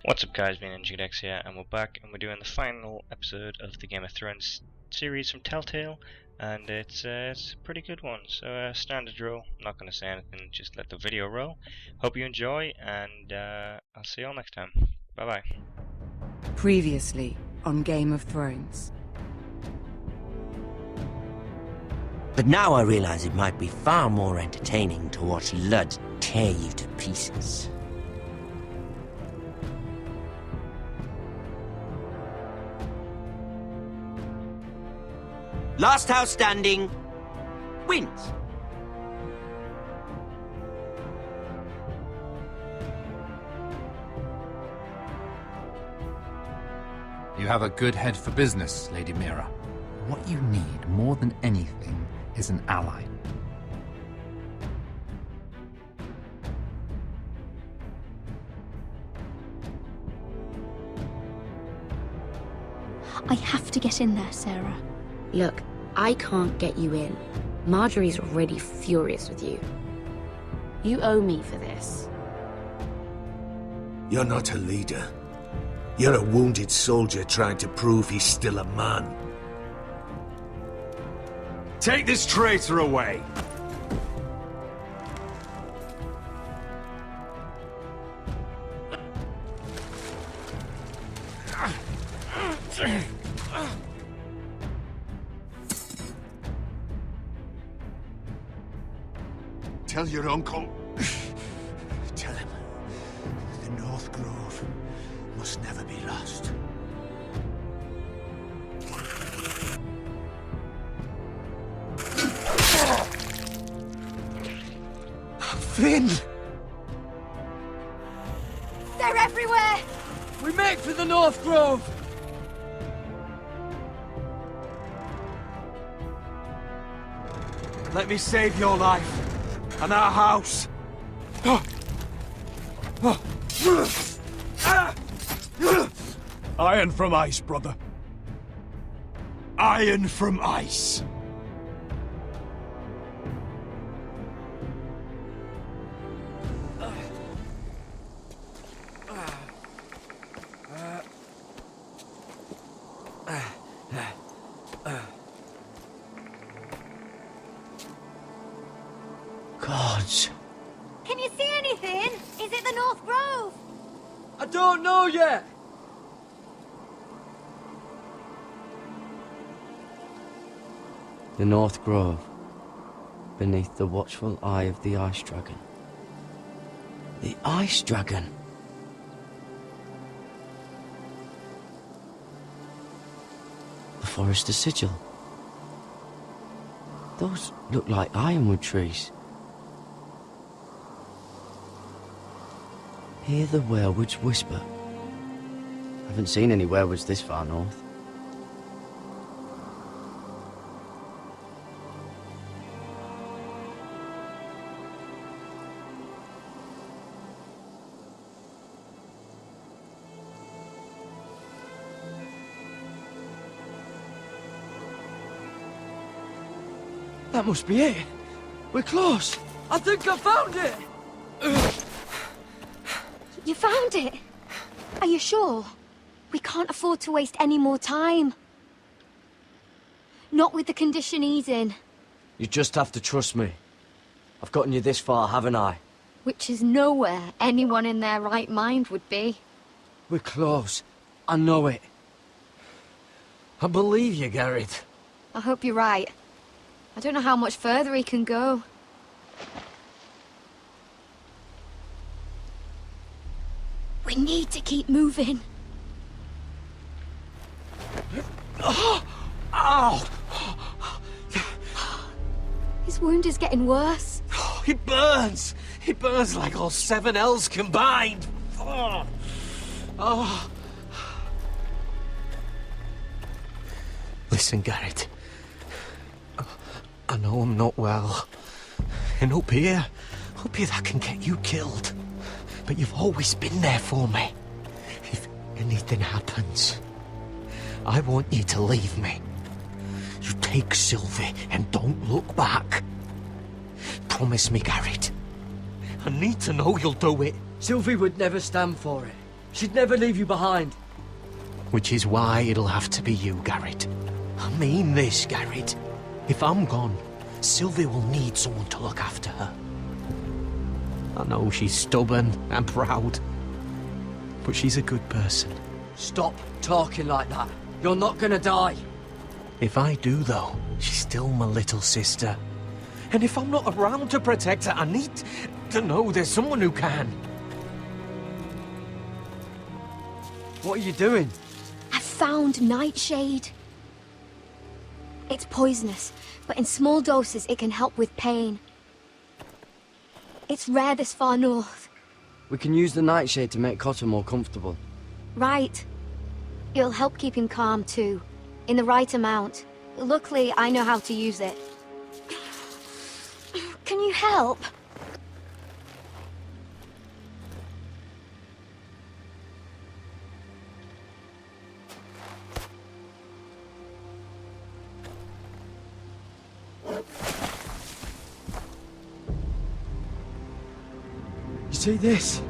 What's up guys, me and Jidex here, and we're back and we're doing the final episode of the Game of Thrones series from Telltale, and it's a pretty good one. So standard roll, I'm not going to say anything, just let the video roll. Hope you enjoy, and I'll see you all next time. Bye bye. Previously on Game of Thrones. But now I realize it might be far more entertaining to watch Ludd tear you to pieces. Last house standing wins. You have a good head for business, Lady Mira. What you need more than anything is an ally. I have to get in there, Sarah. Look, I can't get you in. Marjorie's already furious with you. You owe me for this. You're not a leader. You're a wounded soldier trying to prove he's still a man. Take this traitor away! Tell your uncle. Tell him the North Grove must never be lost. Finn! They're everywhere! We make for the North Grove! Let me save your life. And our house. Iron from ice, brother. Iron from ice. Gods. Can you see anything? Is it the North Grove? I don't know yet. The North Grove, beneath the watchful eye of the Ice Dragon. The Ice Dragon. The Forester Sigil. Those look like ironwood trees. Hear the werewolves whisper. Haven't seen any werewolves this far north. That must be it. We're close. I think I found it. You found it? Are you sure? We can't afford to waste any more time. Not with the condition he's in. You just have to trust me. I've gotten you this far, haven't I? Which is nowhere anyone in their right mind would be. We're close. I know it. I believe you, Garrett. I hope you're right. I don't know how much further he can go. We need to keep moving. Ow! His wound is getting worse. He burns! He burns like all 7 L's combined! Oh. Listen, Garrett. I know I'm not well. And up here that can get you killed. But you've always been there for me. If anything happens, I want you to leave me. You take Sylvie and don't look back. Promise me, Garrett. I need to know you'll do it. Sylvie would never stand for it. She'd never leave you behind. Which is why it'll have to be you, Garrett. I mean this, Garrett. If I'm gone, Sylvia will need someone to look after her. I know she's stubborn and proud, but she's a good person. Stop talking like that. You're not gonna die. If I do, though, she's still my little sister. And if I'm not around to protect her, I need to know there's someone who can. What are you doing? I found Nightshade. It's poisonous, but in small doses it can help with pain. It's rare this far north. We can use the nightshade to make Cotter more comfortable. Right. It'll help keep him calm too, in the right amount. Luckily, I know how to use it. Can you help? You see this?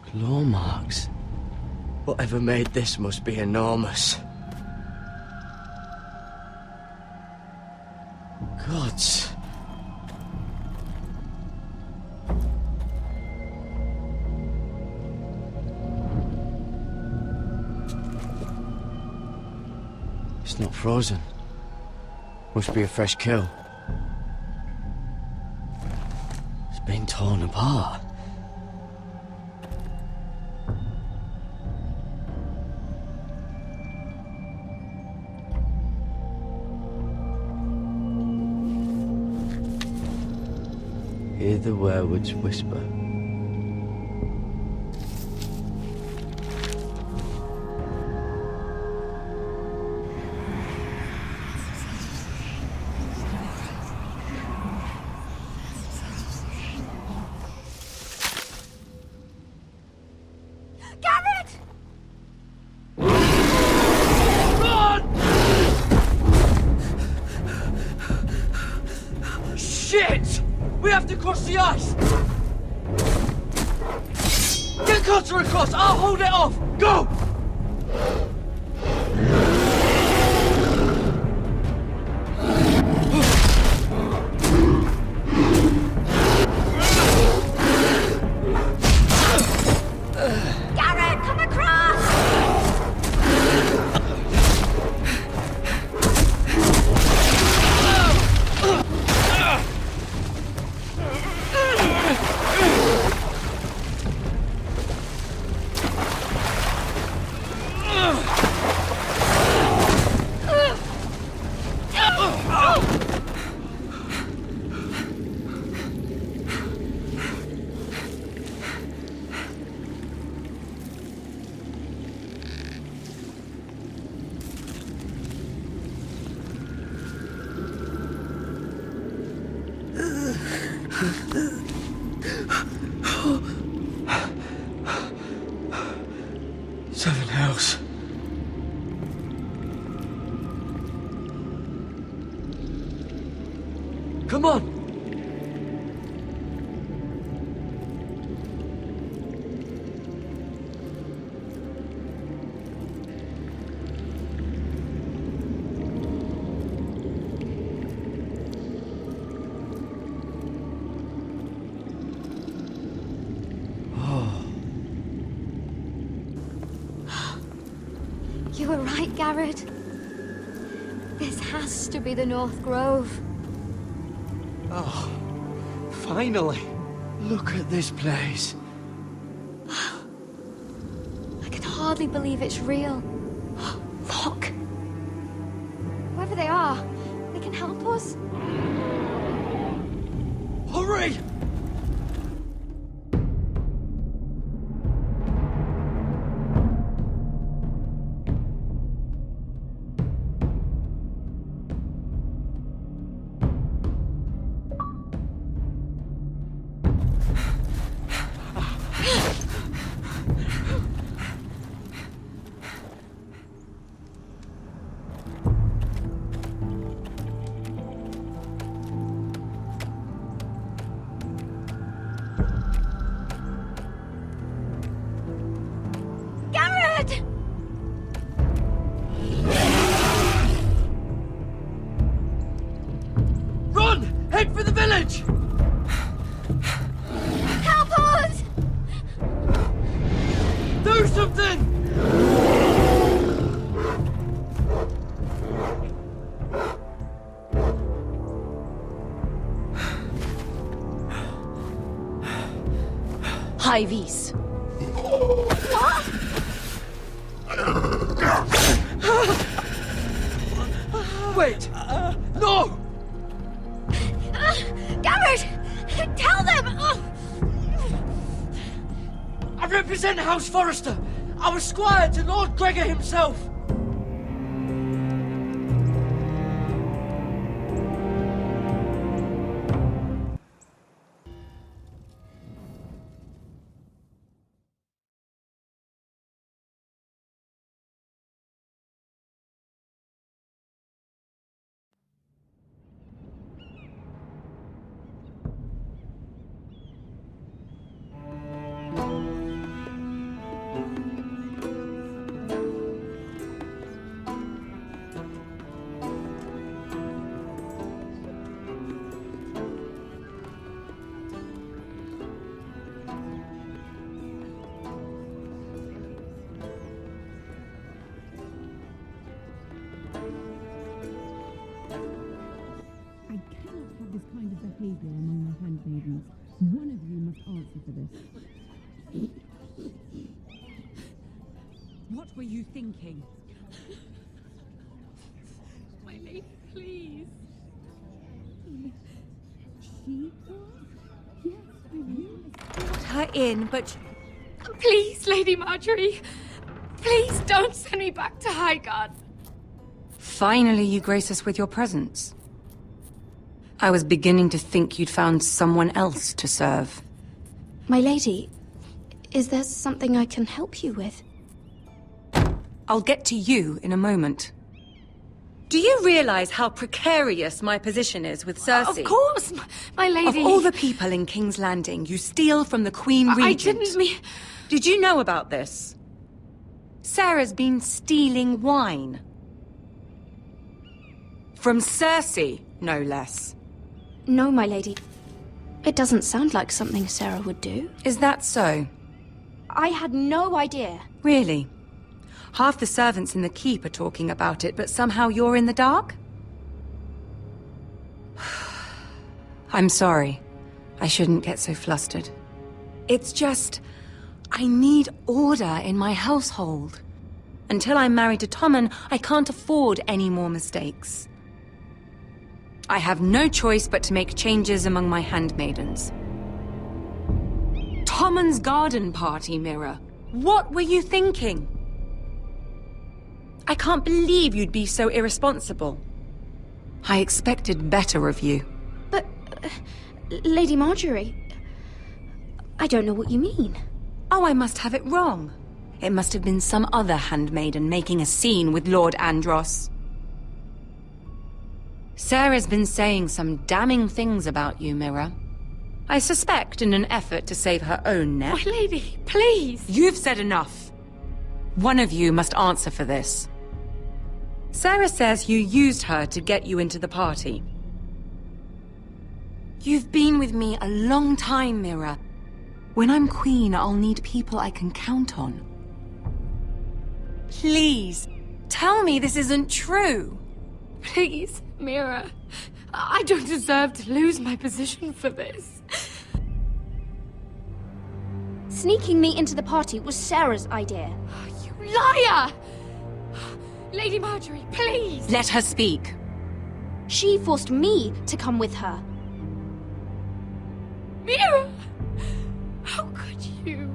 Claw marks. Whatever made this must be enormous. Gods. It's not frozen. Must be a fresh kill. It's been torn apart. Hear the werewolves whisper. Garrett! Shit! We have to cross the ice! Get Cotter across! I'll hold it off! Go! Garrett, come across! Seven Hells. Come on! You were right, Garrett. This has to be the North Grove. Oh, finally. Look at this place. I can hardly believe it's real. Look! Whoever they are, they can help us. Hurry! Do something! High vis. Wait! No! Garrett! Tell them! I represent House Forrester. I was squire to Lord Gregor himself. I cannot have this kind of behavior among my handmaidens. One of you must answer for this. What were you thinking? My lady, please. She was? Yes, I realized. Put her in, but Please, Lady Marjorie. Please don't send me back to Highgarden. finally you grace us with your presence. I was beginning to think you'd found someone else to serve. My lady, is there something I can help you with? I'll get to you in a moment. Do you realize how precarious my position is with Cersei? Of course, my lady. Of all the people in King's Landing, you steal from the Queen Regent. I didn't mean... Did you know about this? Sarah's been stealing wine. From Cersei, no less. No, my lady. It doesn't sound like something Sarah would do. Is that so? I had no idea. Really? Half the servants in the keep are talking about it, but somehow you're in the dark? I'm sorry. I shouldn't get so flustered. It's just... I need order in my household. Until I'm married to Tommen, I can't afford any more mistakes. I have no choice but to make changes among my handmaidens. Tommen's garden party, Mira. What were you thinking? I can't believe you'd be so irresponsible. I expected better of you. But, Lady Marjorie, I don't know what you mean. Oh, I must have it wrong. It must have been some other handmaiden making a scene with Lord Andros. Sarah's been saying some damning things about you, Mira. I suspect in an effort to save her own neck. My lady, please. You've said enough. One of you must answer for this. Sarah says you used her to get you into the party. You've been with me a long time, Mira. When I'm queen, I'll need people I can count on. Please, tell me this isn't true. Please, Mira. I don't deserve to lose my position for this. Sneaking me into the party was Sarah's idea. You liar! Lady Marjorie, please! Let her speak. She forced me to come with her. Mira! How could you?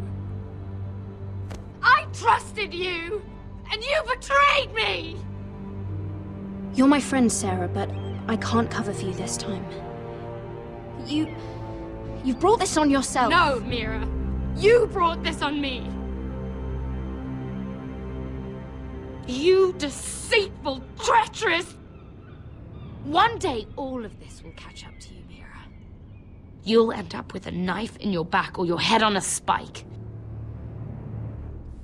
I trusted you! And you betrayed me! You're my friend, Sarah, but I can't cover for you this time. You've brought this on yourself. No, Mira. You brought this on me. You deceitful, treacherous... One day, all of this will catch up to you, Mira. You'll end up with a knife in your back or your head on a spike.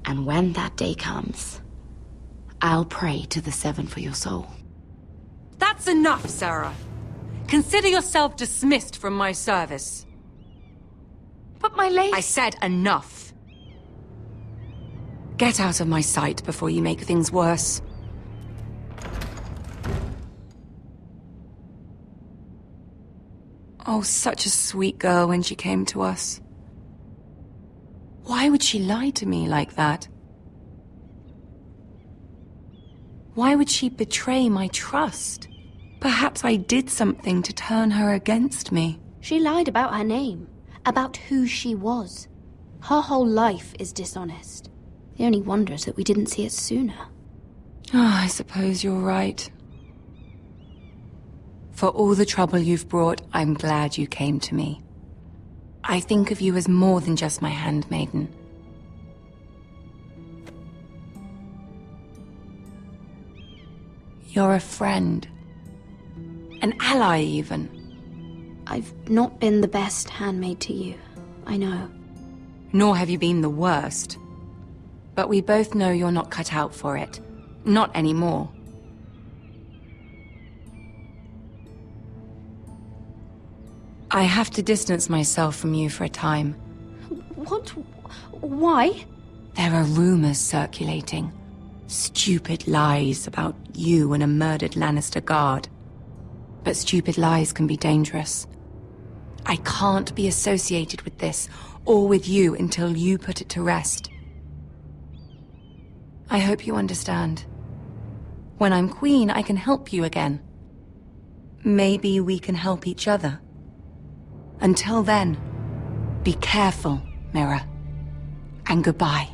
And when that day comes, I'll pray to the Seven for your soul. That's enough, Sarah. Consider yourself dismissed from my service. But my lady... I said enough. Get out of my sight before you make things worse. Oh, such a sweet girl when she came to us. Why would she lie to me like that? Why would she betray my trust? Perhaps I did something to turn her against me. She lied about her name, about who she was. Her whole life is dishonest. The only wonder is that we didn't see it sooner. I suppose you're right. For all the trouble you've brought, I'm glad you came to me. I think of you as more than just my handmaiden. You're a friend. An ally, even. I've not been the best handmaid to you, I know. Nor have you been the worst. But we both know you're not cut out for it. Not anymore. I have to distance myself from you for a time. What? Why? There are rumors circulating. Stupid lies about you and a murdered Lannister guard. But stupid lies can be dangerous. I can't be associated with this, or with you, until you put it to rest. I hope you understand. When I'm queen, I can help you again. Maybe we can help each other. Until then, be careful, Mira. And goodbye.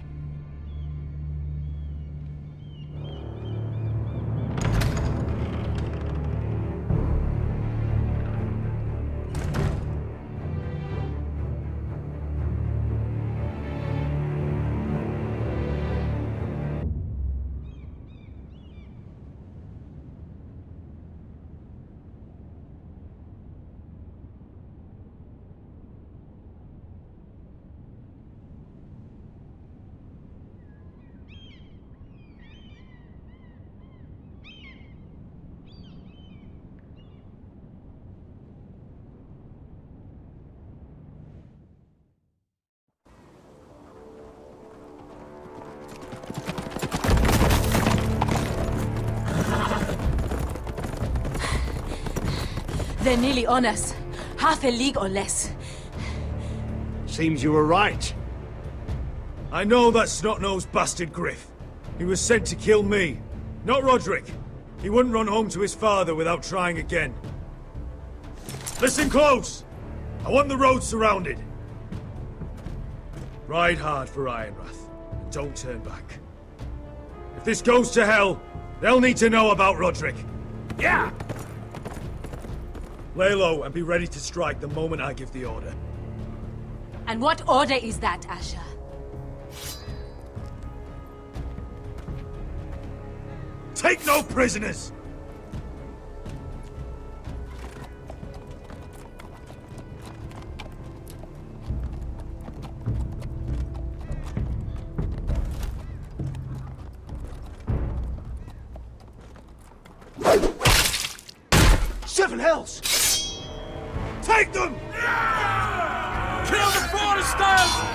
They're nearly on us. Half a league or less. Seems you were right. I know that snot-nosed bastard Griff. He was sent to kill me, not Roderick. He wouldn't run home to his father without trying again. Listen close! I want the road surrounded. Ride hard for Ironrath, and don't turn back. If this goes to hell, they'll need to know about Roderick. Yeah! Lay low and be ready to strike the moment I give the order. And what order is that, Asher? Take no prisoners! Seven hells! Take them! Kill the Foresters!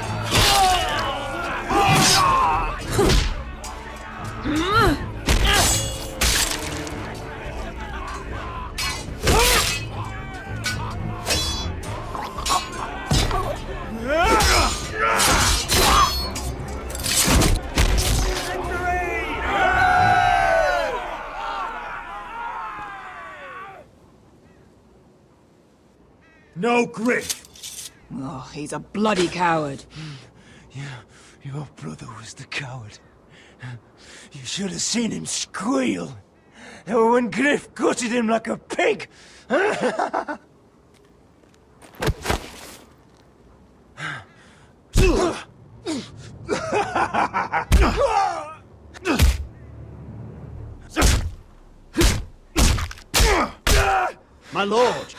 No Griff! Oh, he's a bloody coward. Your brother was the coward. You should have seen him squeal. When Griff gutted him like a pig. My lord!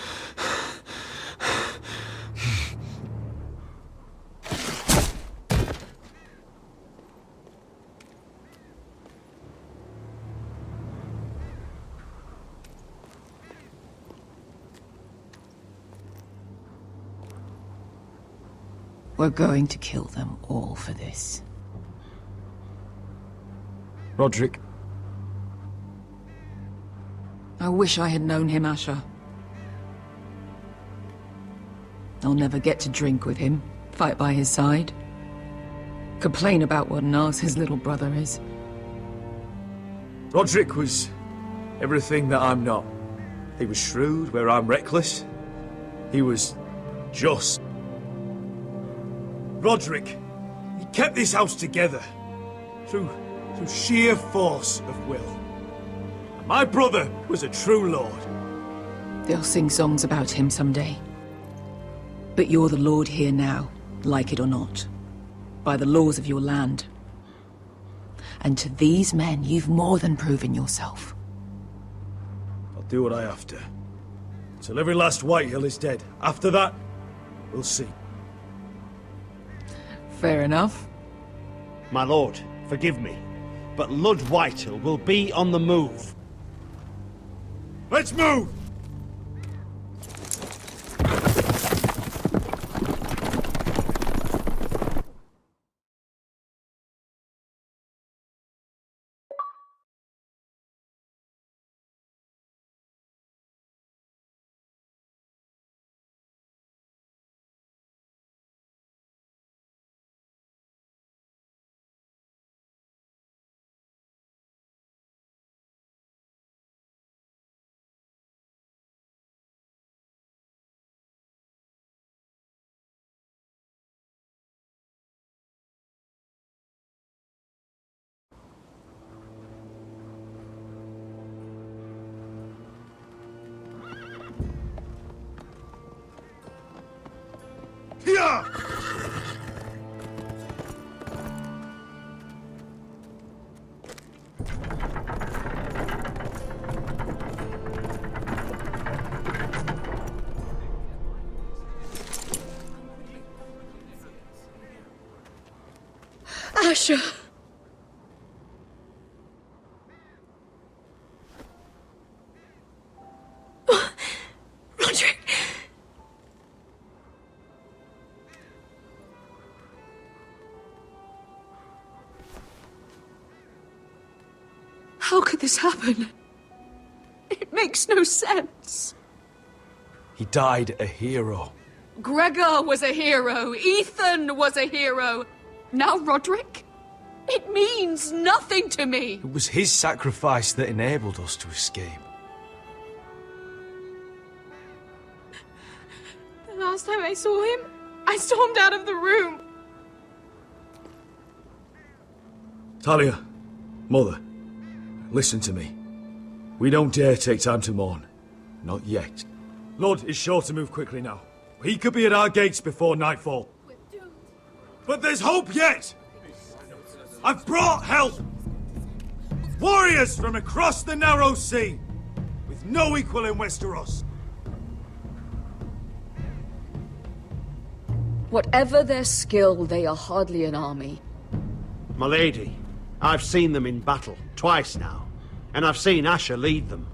We're going to kill them all for this. Roderick. I wish I had known him, Asher. I'll never get to drink with him, fight by his side, complain about what an arse his little brother is. Roderick was everything that I'm not. He was shrewd where I'm reckless. He was just. Roderick, he kept this house together through sheer force of will. And my brother was a true lord. They'll sing songs about him someday. But you're the lord here now, like it or not, by the laws of your land. And to these men, you've more than proven yourself. I'll do what I have to. Till every last Whitehill is dead. After that, we'll see. Fair enough. My lord, forgive me, but Lud Whitehill will be on the move. Let's move! Here! Asher! Roderick! How could this happen? It makes no sense. He died a hero. Gregor was a hero. Ethan was a hero. Now Roderick? It means nothing to me. It was his sacrifice that enabled us to escape. The last time I saw him, I stormed out of the room. Talia, Mother, listen to me. We don't dare take time to mourn. Not yet. Lud is sure to move quickly now. He could be at our gates before nightfall. But there's hope yet! I've brought help! Warriors from across the narrow sea, with no equal in Westeros. Whatever their skill, they are hardly an army. My lady, I've seen them in battle, twice now, and I've seen Asher lead them.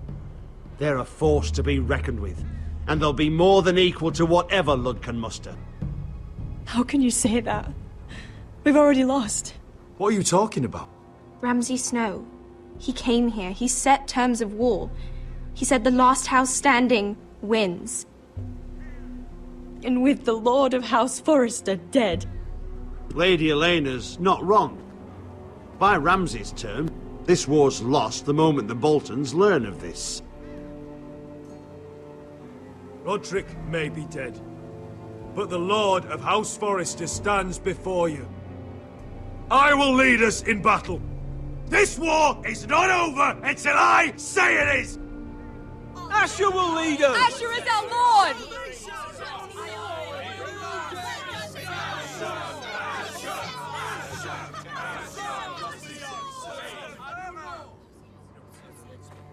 They're a force to be reckoned with, and they'll be more than equal to whatever Lud can muster. How can you say that? We've already lost. What are you talking about? Ramsay Snow. He came here. He set terms of war. He said the last house standing wins. And with the Lord of House Forrester dead. Lady Elena's not wrong. By Ramsay's term, this war's lost the moment the Boltons learn of this. Roderick may be dead, but the Lord of House Forrester stands before you. I will lead us in battle. This war is not over until I say it is! Asher will lead us! Asher is our Lord!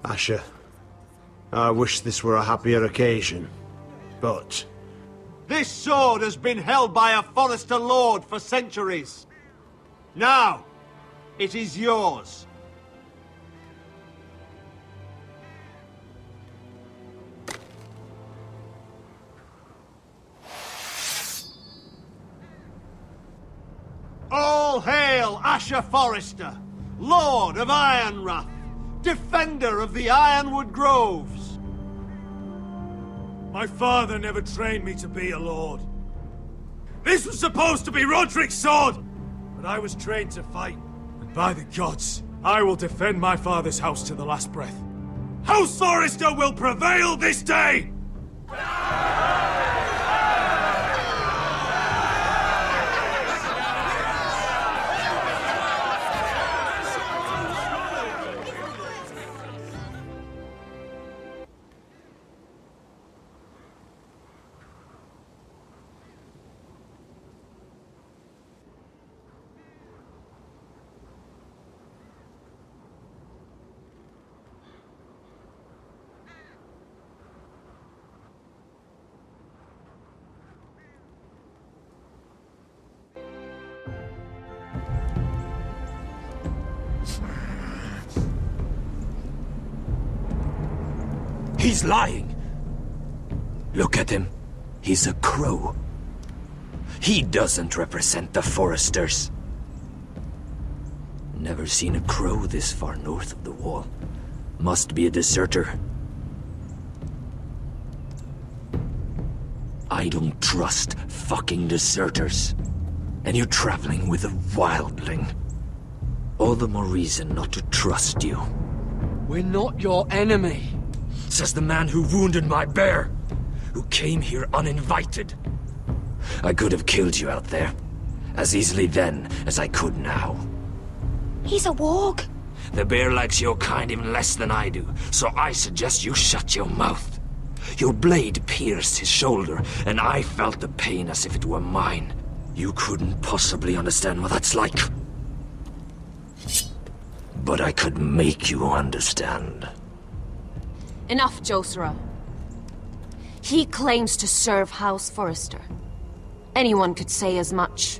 Asher, I wish this were a happier occasion, but... This sword has been held by a Forrester Lord for centuries. Now, it is yours. All hail Asher Forrester, Lord of Ironrath, defender of the Ironwood Groves. My father never trained me to be a lord. This was supposed to be Roderick's sword, but I was trained to fight. And by the gods, I will defend my father's house to the last breath. House Forrester will prevail this day! He's lying. Look at him. He's a crow. He doesn't represent the Foresters. Never seen a crow this far north of the wall. Must be a deserter. I don't trust fucking deserters. And you're traveling with a wildling. All the more reason not to trust you. We're not your enemy. Says the man who wounded my bear, who came here uninvited. I could have killed you out there, as easily then as I could now. He's a warg. The bear likes your kind even less than I do, so I suggest you shut your mouth. Your blade pierced his shoulder, and I felt the pain as if it were mine. You couldn't possibly understand what that's like. But I could make you understand. Enough, Josra. He claims to serve House Forrester. Anyone could say as much.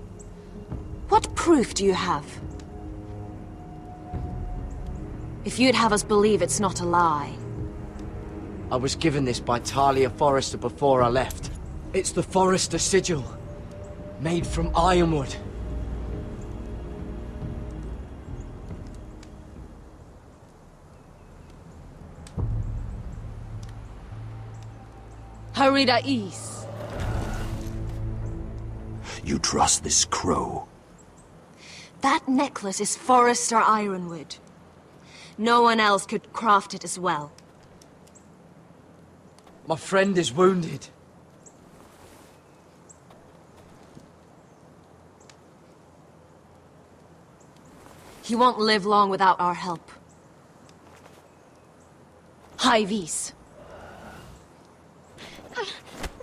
What proof do you have? If you'd have us believe it's not a lie. I was given this by Talia Forrester before I left. It's the Forrester sigil, made from ironwood. Harida East. You trust this crow? That necklace is Forrester Ironwood. No one else could craft it as well. My friend is wounded. He won't live long without our help. High Vis.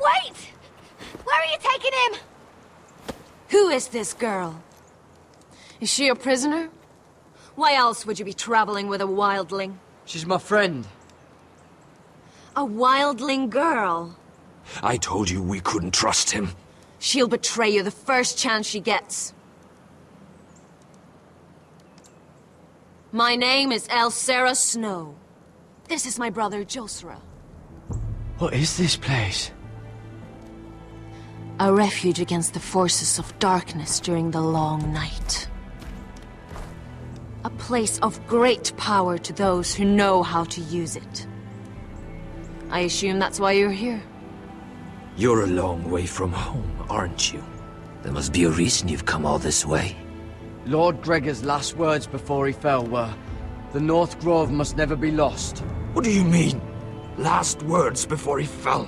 Wait! Where are you taking him? Who is this girl? Is she a prisoner? Why else would you be traveling with a wildling? She's my friend. A wildling girl? I told you we couldn't trust him. She'll betray you the first chance she gets. My name is Elsera Snow. This is my brother, Josra. What is this place? A refuge against the forces of darkness during the long night. A place of great power to those who know how to use it. I assume that's why you're here. You're a long way from home, aren't you? There must be a reason you've come all this way. Lord Gregor's last words before he fell were, "The North Grove must never be lost." What do you mean? Last words before he fell?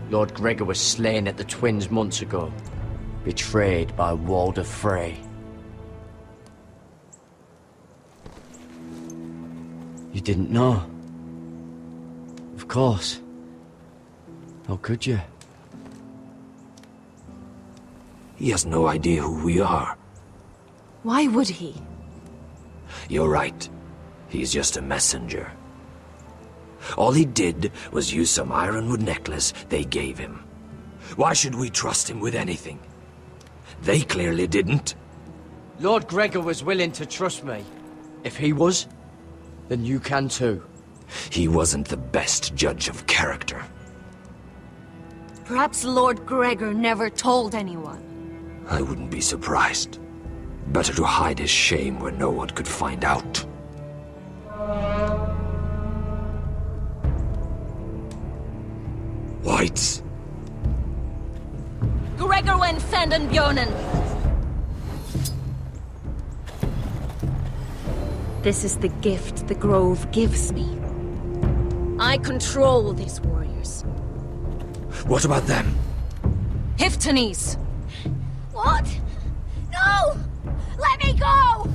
Lord Gregor was slain at the Twins months ago, betrayed by Walder Frey. You didn't know? Of course. How could you? He has no idea who we are. Why would he? You're right. He's just a messenger. All he did was use some ironwood necklace they gave him. Why should we trust him with anything? They clearly didn't. Lord Gregor was willing to trust me. If he was, then you can too. He wasn't the best judge of character. Perhaps Lord Gregor never told anyone. I wouldn't be surprised. Better to hide his shame where no one could find out. Whites! Gregorwen Sandenbjörnen! This is the gift the Grove gives me. I control these warriors. What about them? Hiftanes! What? No! Let me go!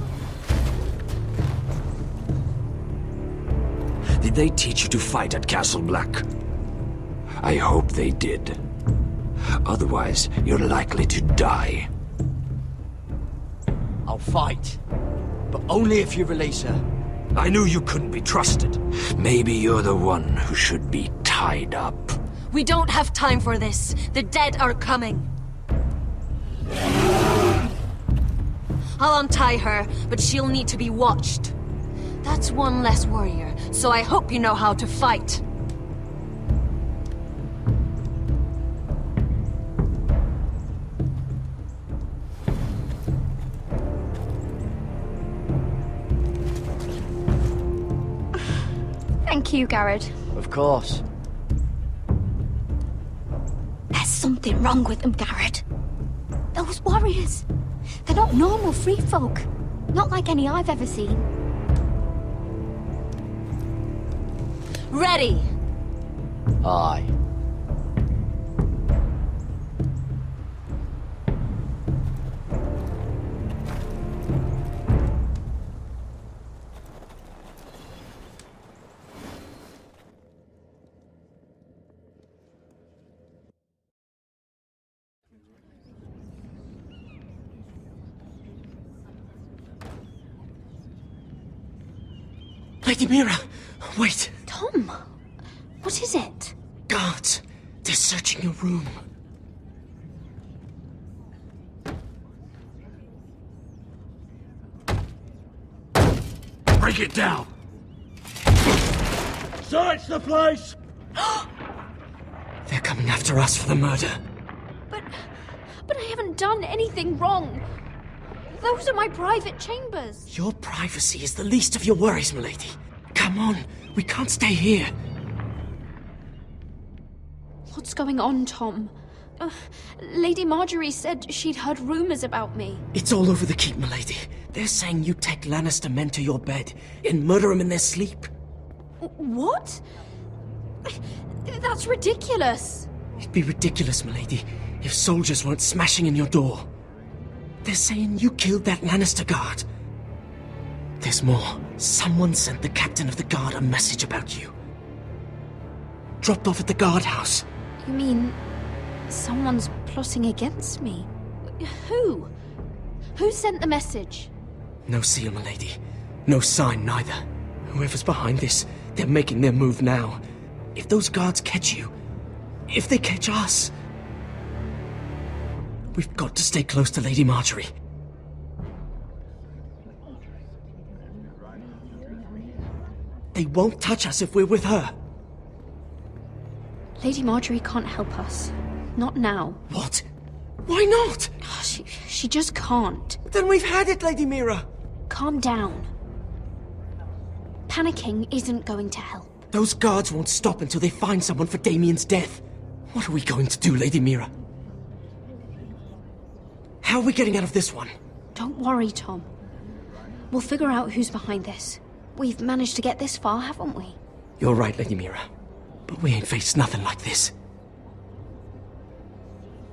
Did they teach you to fight at Castle Black? I hope they did. Otherwise, you're likely to die. I'll fight. But only if you release her. I knew you couldn't be trusted. Maybe you're the one who should be tied up. We don't have time for this. The dead are coming. I'll untie her, but she'll need to be watched. That's one less warrior, so I hope you know how to fight. Thank you, Garrett. Of course. There's something wrong with them, Garrett. Those warriors. They're not normal free folk. Not like any I've ever seen. Ready! Aye. Lady Mira! Wait! Tom! What is it? Guards! They're searching your room. Break it down! Search the place! They're coming after us for the murder. But I haven't done anything wrong. Those are my private chambers. Your privacy is the least of your worries, milady. Come on, we can't stay here. What's going on, Tom? Lady Marjorie said she'd heard rumors about me. It's all over the keep, milady. They're saying you take Lannister men to your bed and murder them in their sleep. What? That's ridiculous. It'd be ridiculous, milady, if soldiers weren't smashing in your door. They're saying you killed that Lannister guard. There's more. Someone sent the captain of the guard a message about you. Dropped off at the guardhouse. You mean someone's plotting against me? Who? Who sent the message? No seal, milady. No sign, neither. Whoever's behind this, they're making their move now. If those guards catch you, if they catch us, we've got to stay close to Lady Marjorie. They won't touch us if we're with her. Lady Marjorie can't help us. Not now. What? Why not? She just can't. Then we've had it, Lady Mira. Calm down. Panicking isn't going to help. Those guards won't stop until they find someone for Damien's death. What are we going to do, Lady Mira? How are we getting out of this one? Don't worry, Tom. We'll figure out who's behind this. We've managed to get this far, haven't we? You're right, Lady Mira. But we ain't faced nothing like this.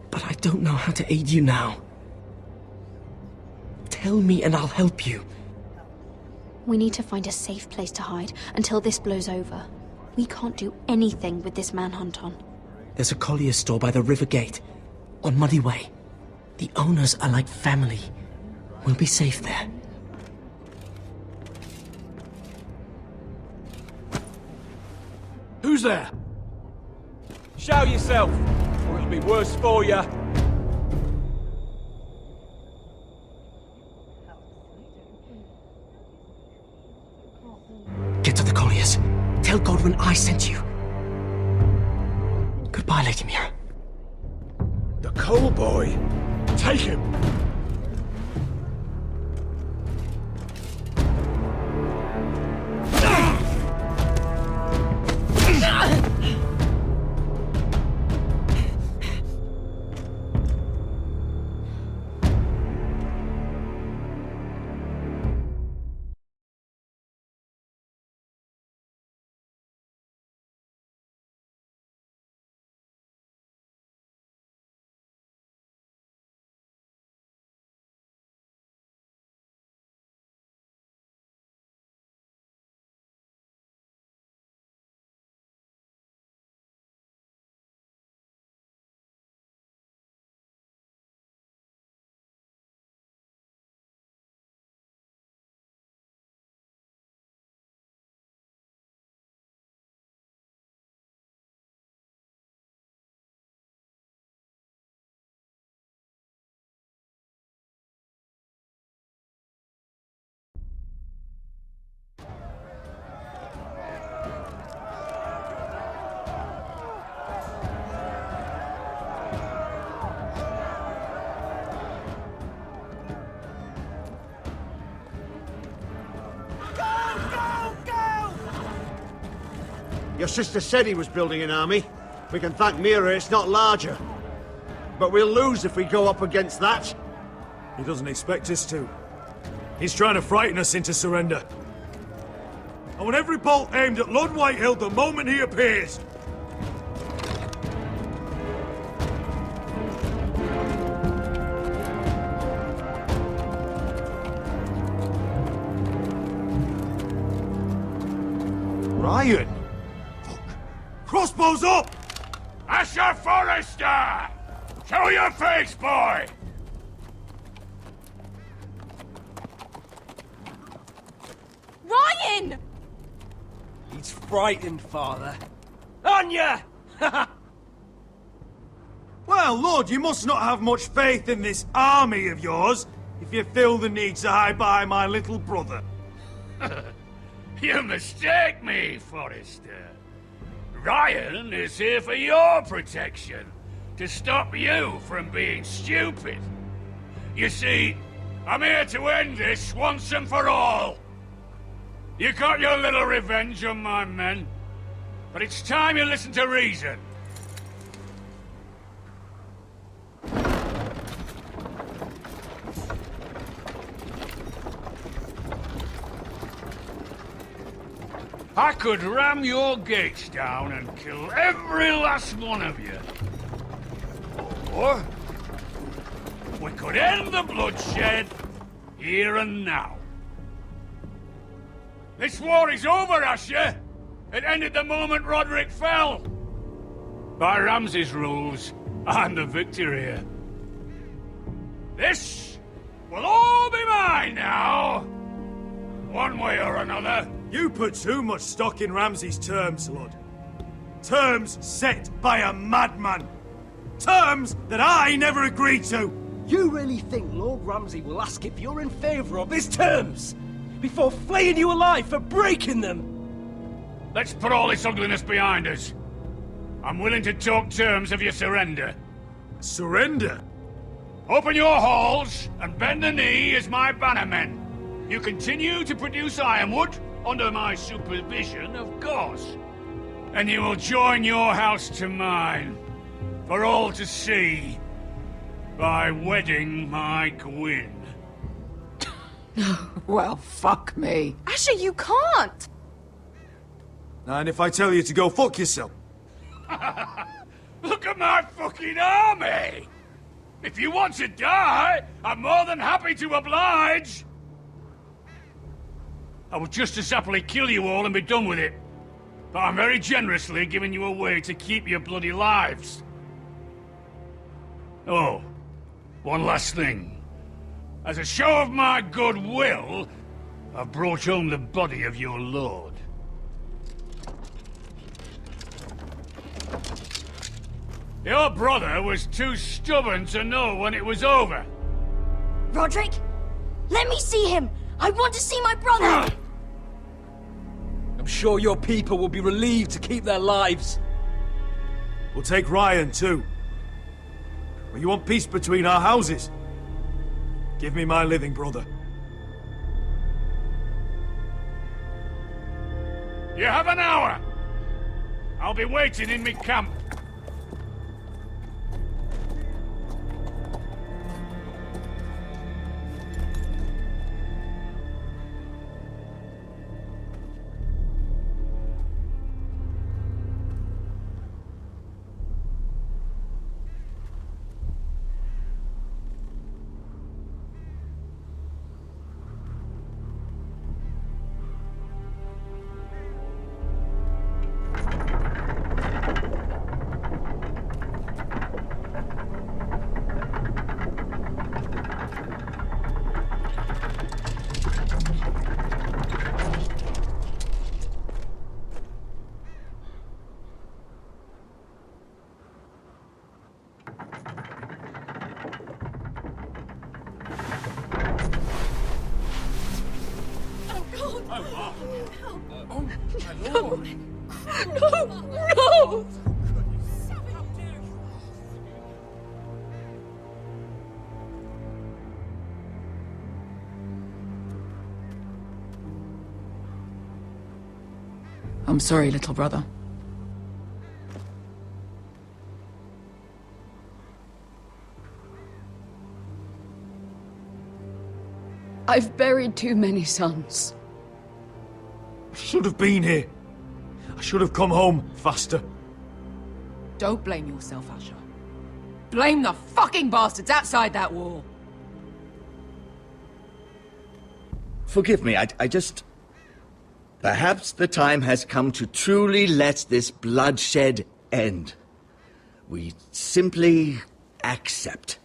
But I don't know how to aid you now. Tell me and I'll help you. We need to find a safe place to hide until this blows over. We can't do anything with this manhunt on. There's a collier's store by the river gate, on Muddy Way. The owners are like family. We'll be safe there. Who's there? Show yourself, or it'll be worse for you. Get to the colliers. Tell Godwin I sent you. Goodbye, Lady Mira. The Coal Boy. Take him. Your sister said he was building an army. We can thank Mira it's not larger. But we'll lose if we go up against that. He doesn't expect us to. He's trying to frighten us into surrender. I want every bolt aimed at Lord Whitehill the moment he appears. Ryan! Fuck. Crossbows up! Asher Forrester! Show your face, boy! Ryan! He's frightened, Father. Anya! Well, Lord, you must not have much faith in this army of yours if you feel the need to hide behind my little brother. You mistake me, Forrester. Ryan is here for your protection, to stop you from being stupid. You see, I'm here to end this once and for all. You got your little revenge on my men, but it's time you listen to reason. I could ram your gates down and kill every last one of you. Or we could end the bloodshed here and now. This war is over, Asher. It ended the moment Roderick fell. By Ramsay's rules, I'm the victor here. This will all be mine now. One way or another. You put too much stock in Ramsay's terms, Lord. Terms set by a madman. Terms that I never agreed to. You really think Lord Ramsay will ask if you're in favor of his terms before flaying you alive for breaking them? Let's put all this ugliness behind us. I'm willing to talk terms of your surrender. Surrender? Open your halls and bend the knee as my bannermen. You continue to produce ironwood under my supervision, of course. And you will join your house to mine, for all to see, by wedding my Gwyn. Well, fuck me. Asher, you can't! And if I tell you to go fuck yourself? Look at my fucking army! If you want to die, I'm more than happy to oblige! I would just as happily kill you all and be done with it. But I'm very generously giving you a way to keep your bloody lives. Oh, one last thing. As a show of my goodwill, I've brought home the body of your lord. Your brother was too stubborn to know when it was over. Roderick, let me see him! I want to see my brother! I'm sure your people will be relieved to keep their lives. We'll take Ryan, too. But you want peace between our houses? Give me my living brother. You have an hour. I'll be waiting in me camp. No! I'm sorry, little brother. I've buried too many sons. I should have been here. I should have come home faster. Don't blame yourself, Asher. Blame the fucking bastards outside that wall. Forgive me, I just... Perhaps the time has come to truly let this bloodshed end. We simply accept.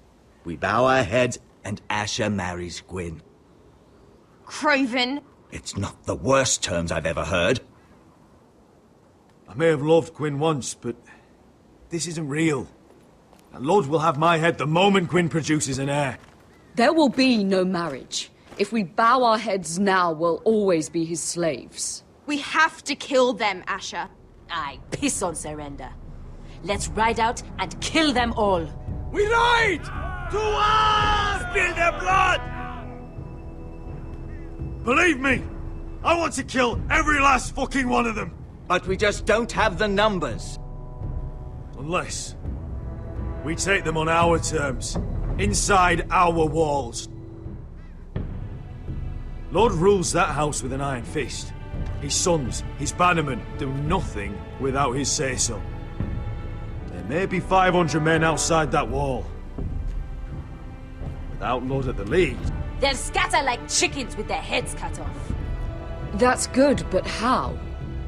We bow our heads and Asher marries Gwyn. Craven! It's not the worst terms I've ever heard. I may have loved Gwyn once, but this isn't real. And Lord will have my head the moment Gwyn produces an heir. There will be no marriage. If we bow our heads now, we'll always be his slaves. We have to kill them, Asher. Aye, piss on surrender. Let's ride out and kill them all. We ride! To us! Spill their blood! Believe me, I want to kill every last fucking one of them. But we just don't have the numbers. Unless we take them on our terms, inside our walls. Lord rules that house with an iron fist. His sons, his bannermen, do nothing without his say-so. There may be 500 men outside that wall. Without Lord at the lead... They'll scatter like chickens with their heads cut off. That's good, but how?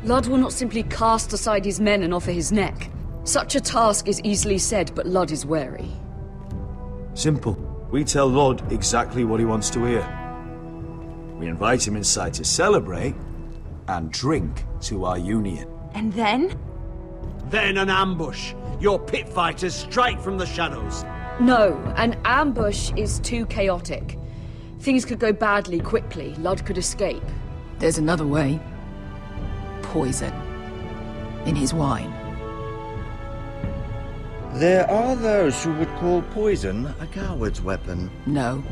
Ludd will not simply cast aside his men and offer his neck. Such a task is easily said, but Ludd is wary. Simple. We tell Lord exactly what he wants to hear. We invite him inside to celebrate and drink to our union. And then? Then an ambush. Your pit fighters strike from the shadows. No, an ambush is too chaotic. Things could go badly quickly. Ludd could escape. There's another way. Poison. In his wine. There are those who would call poison a coward's weapon. No.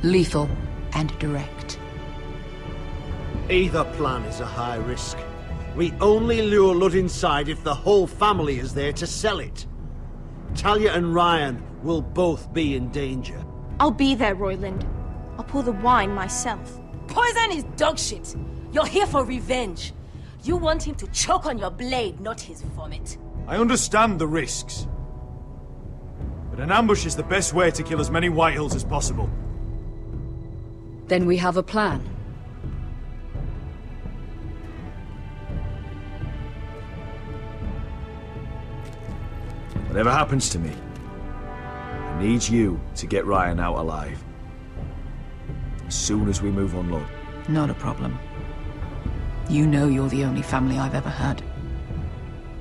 Lethal and direct. Either plan is a high risk. We only lure Ludd inside if the whole family is there to sell it. Talia and Ryan will both be in danger. I'll be there, Royland. I'll pour the wine myself. Poison is dog shit. You're here for revenge. You want him to choke on your blade, not his vomit. I understand the risks. But an ambush is the best way to kill as many Whitehills as possible. Then we have a plan. Whatever happens to me, I need you to get Ryan out alive. As soon as we move on Lord. Not a problem. You know you're the only family I've ever had.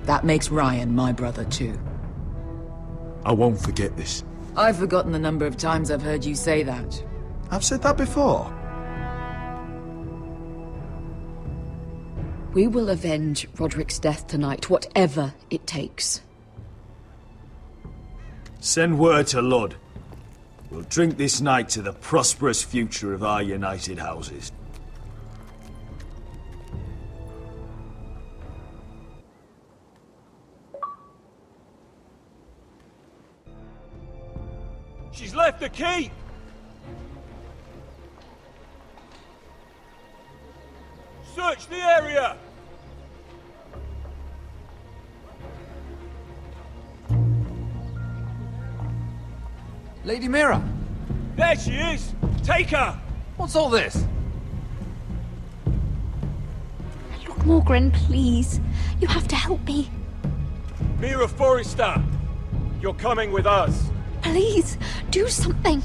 That makes Ryan my brother too. I won't forget this. I've forgotten the number of times I've heard you say that. I've said that before. We will avenge Roderick's death tonight, whatever it takes. Send word to Ludd. We'll drink this night to the prosperous future of our united houses. She's left the keep! Search the area! Lady Mira! There she is! Take her! What's all this? Look, Morgren, please. You have to help me. Mira Forrester! You're coming with us! Please, do something.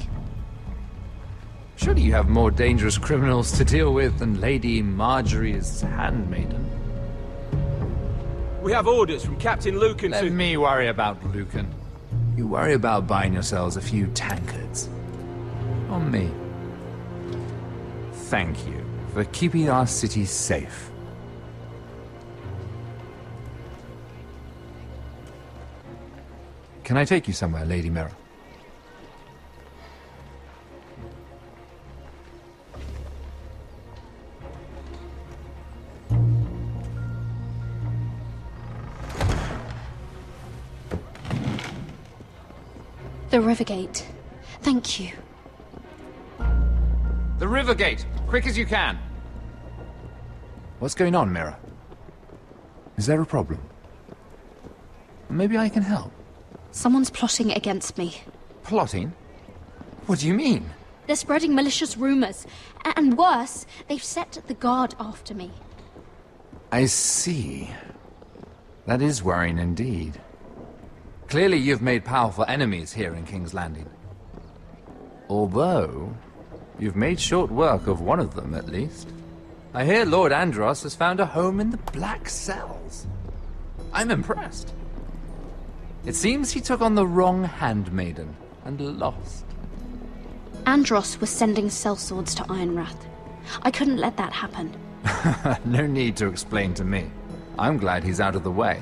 Surely you have more dangerous criminals to deal with than Lady Marjorie's handmaiden. We have orders from Captain Lucan Let me worry about Lucan. You worry about buying yourselves a few tankards. On me. Thank you for keeping our city safe. Can I take you somewhere, Lady Mira? The Rivergate. Thank you. The river gate! Quick as you can! What's going on, Mira? Is there a problem? Maybe I can help. Someone's plotting against me. Plotting? What do you mean? They're spreading malicious rumors. And worse, they've set the guard after me. I see. That is worrying indeed. Clearly you've made powerful enemies here in King's Landing. Although, you've made short work of one of them, at least. I hear Lord Andros has found a home in the Black Cells. I'm impressed. It seems he took on the wrong handmaiden and lost. Andros was sending sellswords to Ironwrath. I couldn't let that happen. No need to explain to me. I'm glad he's out of the way.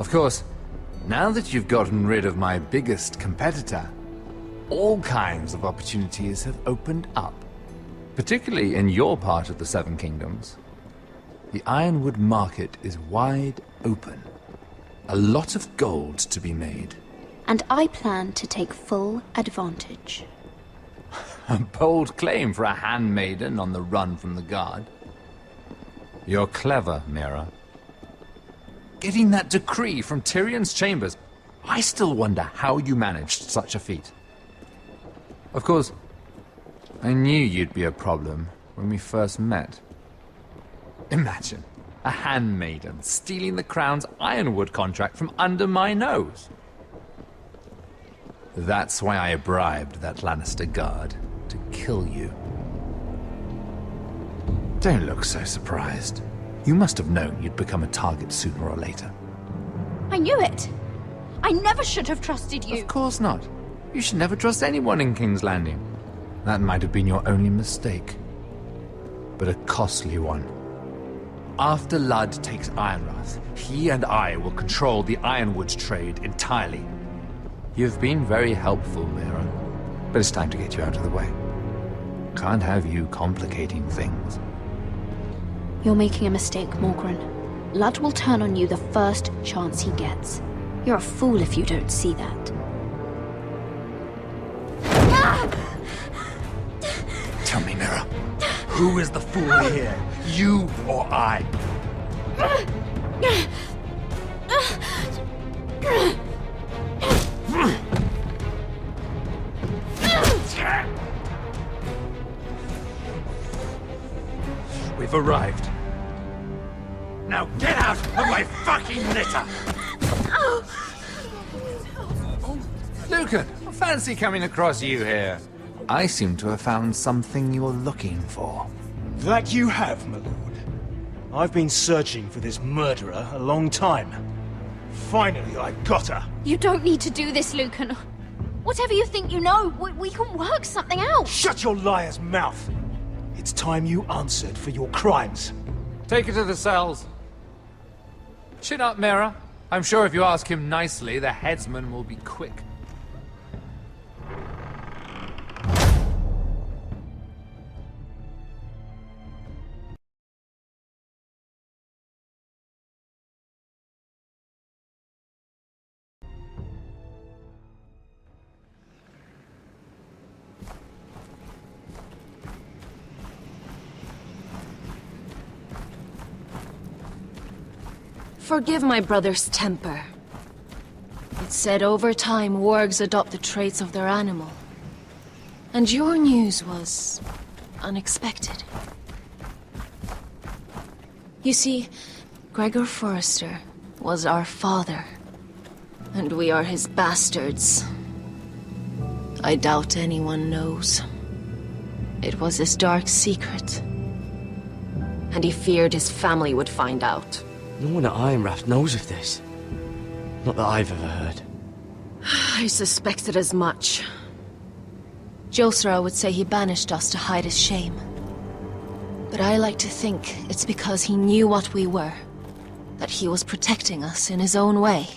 Of course, now that you've gotten rid of my biggest competitor, all kinds of opportunities have opened up. Particularly in your part of the Seven Kingdoms. The Ironwood market is wide open. A lot of gold to be made. And I plan to take full advantage. A bold claim for a handmaiden on the run from the guard. You're clever, Mira. Getting that decree from Tyrion's chambers, I still wonder how you managed such a feat. Of course, I knew you'd be a problem when we first met. Imagine, a handmaiden stealing the Crown's Ironwood contract from under my nose. That's why I bribed that Lannister guard to kill you. Don't look so surprised. You must have known you'd become a target sooner or later. I knew it! I never should have trusted you! Of course not. You should never trust anyone in King's Landing. That might have been your only mistake. But a costly one. After Ludd takes Ironrath, he and I will control the Ironwood trade entirely. You've been very helpful, Mira. But it's time to get you out of the way. Can't have you complicating things. You're making a mistake, Morgryn. Ludd will turn on you the first chance he gets. You're a fool if you don't see that. Tell me, Mira, who is the fool here? You or I? We've arrived. Now get out of my fucking litter! Lucan, I fancy coming across you here. I seem to have found something you're looking for. That you have, my lord. I've been searching for this murderer a long time. Finally, I got her. You don't need to do this, Lucan. Whatever you think you know, we can work something out. Shut your liar's mouth! It's time you answered for your crimes. Take her to the cells. Chin up, Mira. I'm sure if you ask him nicely, the headsman will be quick. Forgive my brother's temper. It's said over time wargs adopt the traits of their animal. And your news was unexpected. You see, Gregor Forrester was our father, and we are his bastards. I doubt anyone knows. It was his dark secret, and he feared his family would find out. No one at Ironrath knows of this. Not that I've ever heard. I suspected as much. Josra would say he banished us to hide his shame. But I like to think it's because he knew what we were. That he was protecting us in his own way.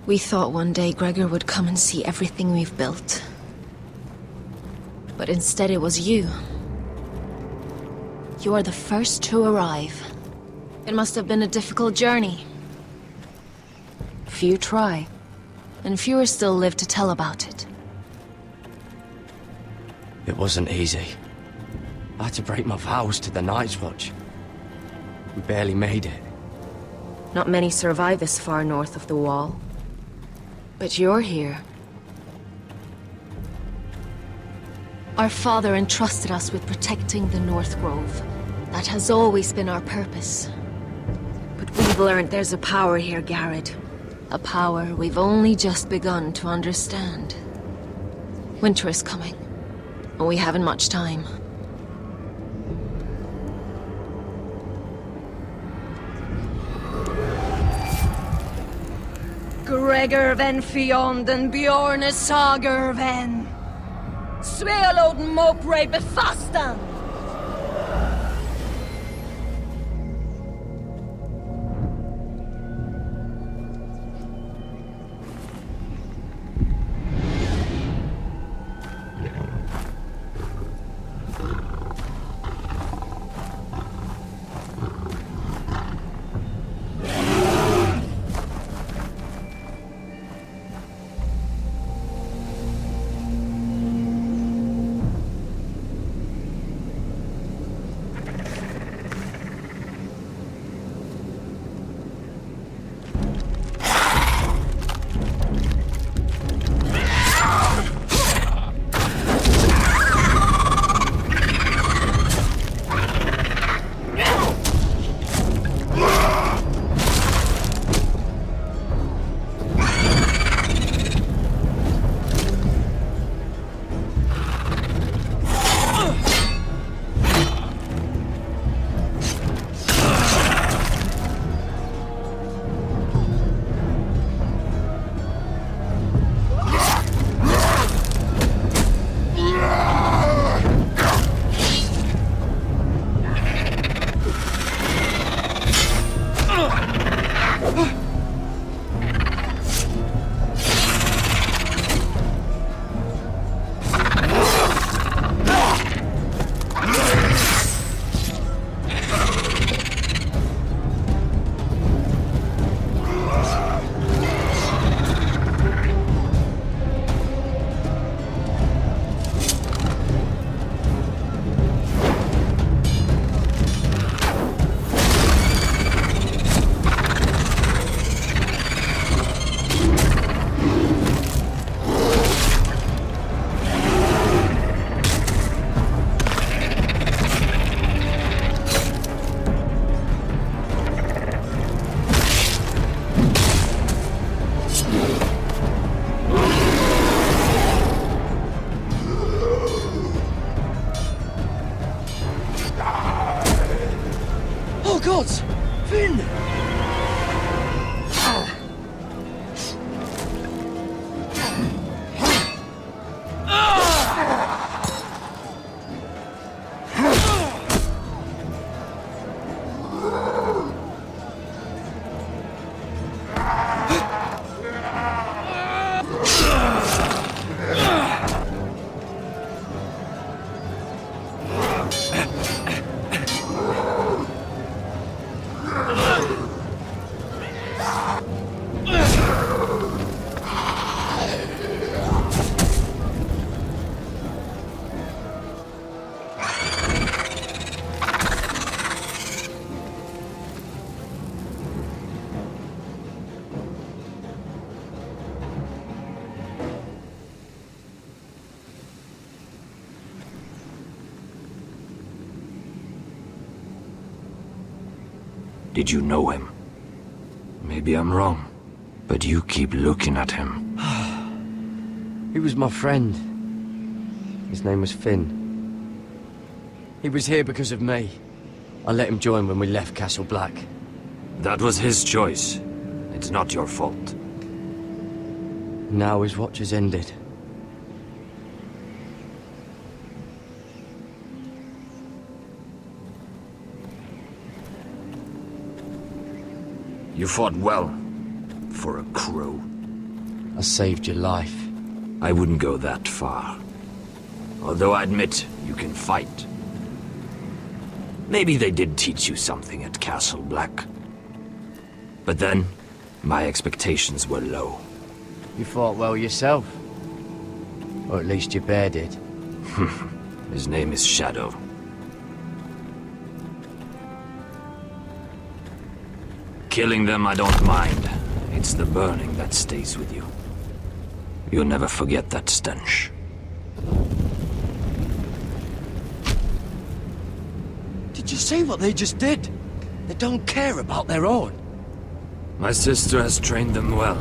We thought one day Gregor would come and see everything we've built. But instead it was you. You are the first to arrive. It must have been a difficult journey. Few try, and fewer still live to tell about it. It wasn't easy. I had to break my vows to the Night's Watch. We barely made it. Not many survive this far north of the Wall. But you're here. Our father entrusted us with protecting the North Grove. That has always been our purpose. But we've learned there's a power here, Garrett. A power we've only just begun to understand. Winter is coming, and we haven't much time. Gregor ven Fionn Bjorn Sager ven. Svealoden Mopre befastan. gods! Finn! Did you know him? Maybe I'm wrong, but you keep looking at him. He was my friend. His name was Finn. He was here because of me. I let him join when we left Castle Black. That was his choice. It's not your fault. Now his watch has ended. You fought well, for a crow. I saved your life. I wouldn't go that far. Although I admit, you can fight. Maybe they did teach you something at Castle Black. But then, my expectations were low. You fought well yourself. Or at least your bear did. His name is Shadow. Killing them I don't mind. It's the burning that stays with you. You'll never forget that stench. Did you see what they just did? They don't care about their own. My sister has trained them well.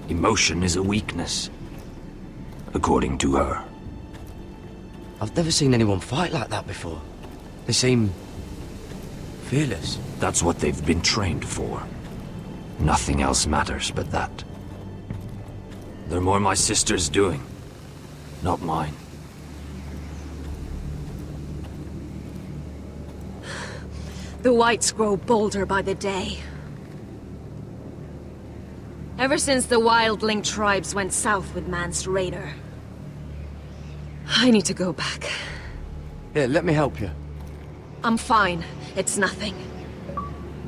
Emotion is a weakness, according to her. I've never seen anyone fight like that before. They seem fearless. That's what they've been trained for. Nothing else matters but that. They're more my sister's doing, not mine. The whites grow bolder by the day. Ever since the wildling tribes went south with Mance Raider. I need to go back. Here, let me help you. I'm fine. It's nothing.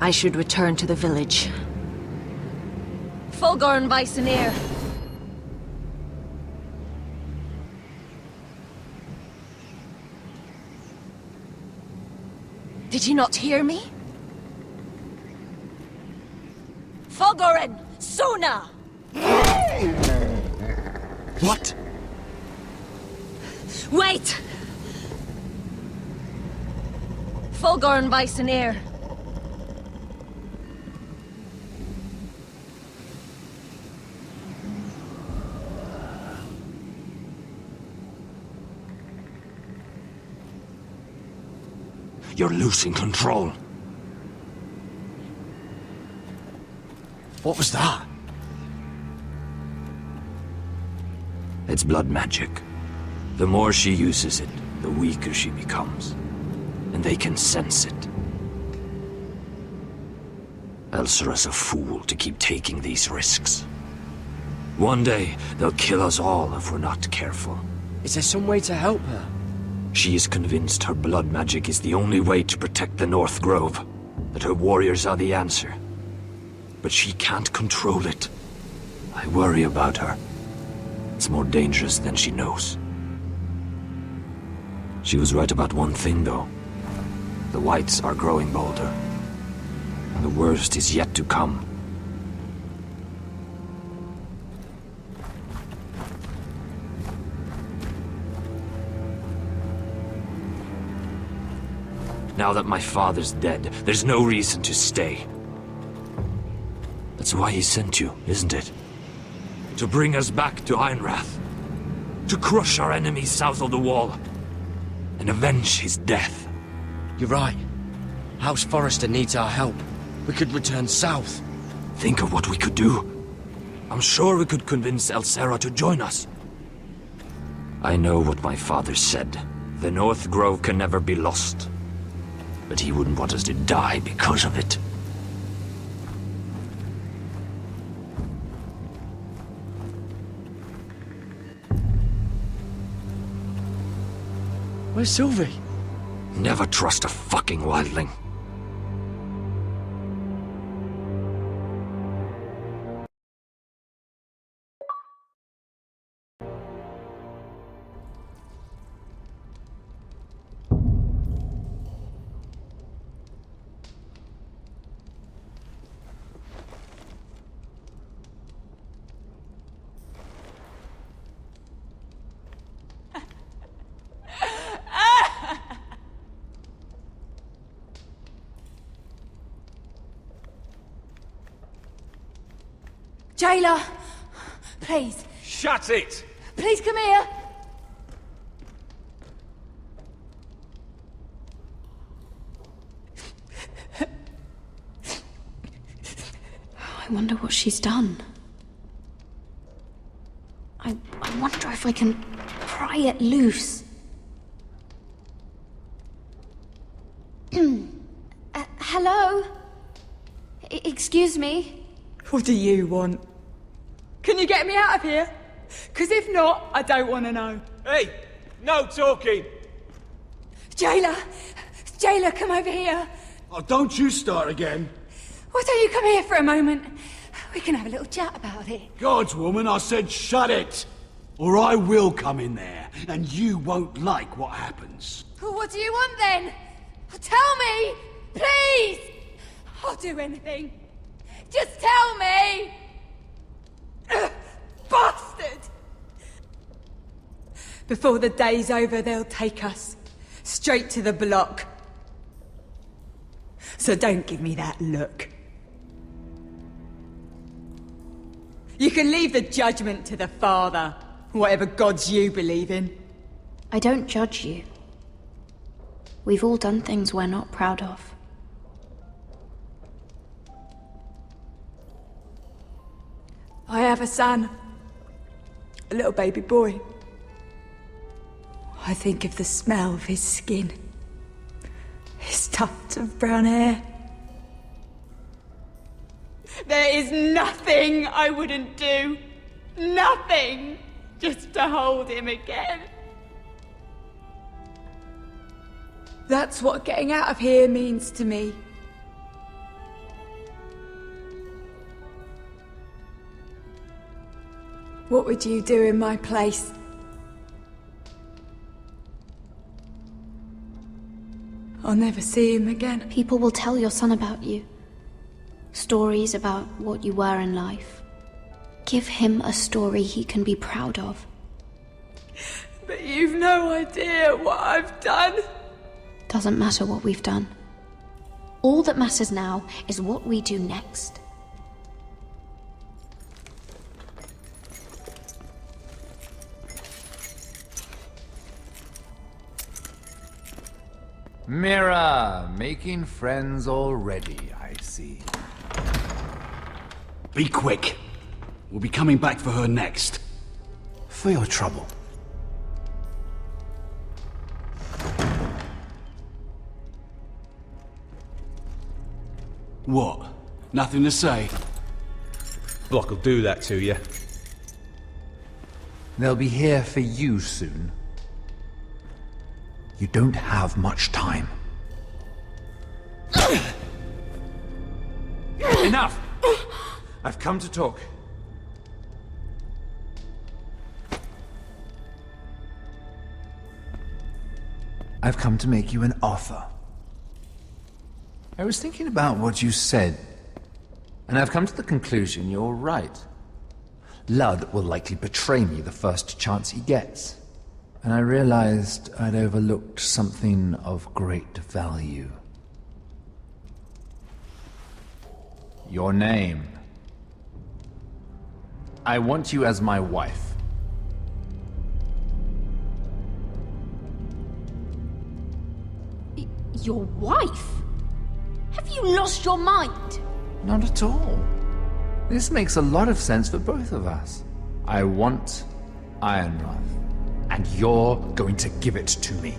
I should return to the village. Fulgorn Weissenir. Did you not hear me? Fulgorn! Suna! What? Wait! Fulgorn Weissenir. You're losing control. What was that? It's blood magic. The more she uses it, the weaker she becomes. And they can sense it. Elsera's a fool to keep taking these risks. One day, they'll kill us all if we're not careful. Is there some way to help her? She is convinced her blood magic is the only way to protect the North Grove. That her warriors are the answer. But she can't control it. I worry about her. It's more dangerous than she knows. She was right about one thing, though. The whites are growing bolder. And the worst is yet to come. Now that my father's dead, there's no reason to stay. That's why he sent you, isn't it? To bring us back to Einrath. To crush our enemy south of the wall. And avenge his death. You're right. House Forrester needs our help. We could return south. Think of what we could do. I'm sure we could convince El Serra to join us. I know what my father said. The North Grove can never be lost. But he wouldn't want us to die because of it. Where's Sylvie? Never trust a fucking wildling. Jailer! Please. Shut it! Please come here! I wonder what she's done. I wonder if I can pry it loose. Hello? Excuse me? What do you want? Can you get me out of here? Because if not, I don't want to know. Hey! No talking! Jailer! Jailer, come over here! Oh, don't you start again. Why don't you come here for a moment? We can have a little chat about it. God's woman, I said shut it! Or I will come in there, and you won't like what happens. Well, what do you want then? Tell me! Please! I'll do anything. Just tell me! Bastard! Before the day's over, they'll take us. Straight to the block. So don't give me that look. You can leave the judgment to the Father, whatever gods you believe in. I don't judge you. We've all done things we're not proud of. I have a son. A little baby boy. I think of the smell of his skin. His tufts of brown hair. There is nothing I wouldn't do. Nothing! Just to hold him again. That's what getting out of here means to me. What would you do in my place? I'll never see him again. People will tell your son about you. Stories about what you were in life. Give him a story he can be proud of. But you've no idea what I've done. Doesn't matter what we've done. All that matters now is what we do next. Mira, making friends already, I see. Be quick. We'll be coming back for her next. For your trouble. What? Nothing to say? Block will do that to you. They'll be here for you soon. You don't have much time. Enough! I've come to talk. I've come to make you an offer. I was thinking about what you said, and I've come to the conclusion you're right. Ludd will likely betray me the first chance he gets, and I realized I'd overlooked something of great value. Your name. I want you as my wife. Your wife? Have you lost your mind? Not at all. This makes a lot of sense for both of us. I want Ironrath, and you're going to give it to me.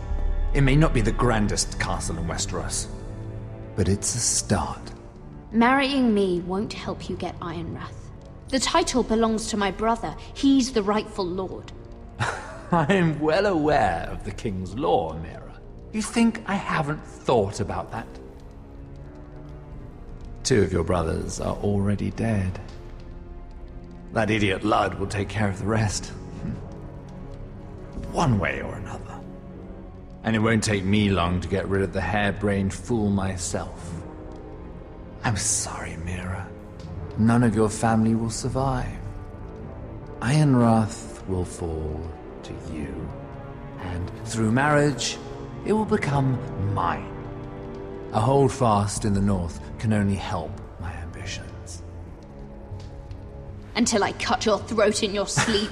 It may not be the grandest castle in Westeros, but it's a start. Marrying me won't help you get Ironrath. The title belongs to my brother. He's the rightful lord. I'm well aware of the king's law, Mira. You think I haven't thought about that? 2 of your brothers are already dead. That idiot Ludd will take care of the rest. One way or another. And it won't take me long to get rid of the harebrained fool myself. I'm sorry, Mira. None of your family will survive. Ironrath will fall to you. And through marriage, it will become mine. A holdfast in the north can only help my ambitions. Until I cut your throat in your sleep.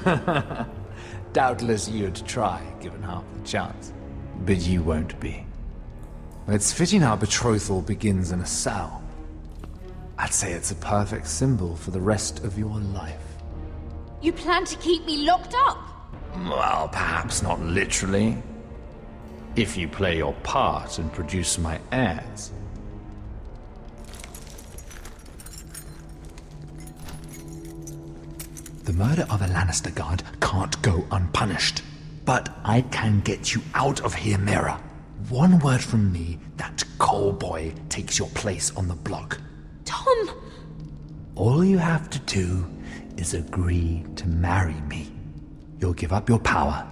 Doubtless you'd try, given half the chance. But you won't be. It's fitting our betrothal begins in a cell. I'd say it's a perfect symbol for the rest of your life. You plan to keep me locked up? Well, perhaps not literally. If you play your part and produce my heirs. The murder of a Lannister guard can't go unpunished. But I can get you out of here, Mira. One word from me, that coal boy takes your place on the block. Tom! All you have to do is agree to marry me. You'll give up your power.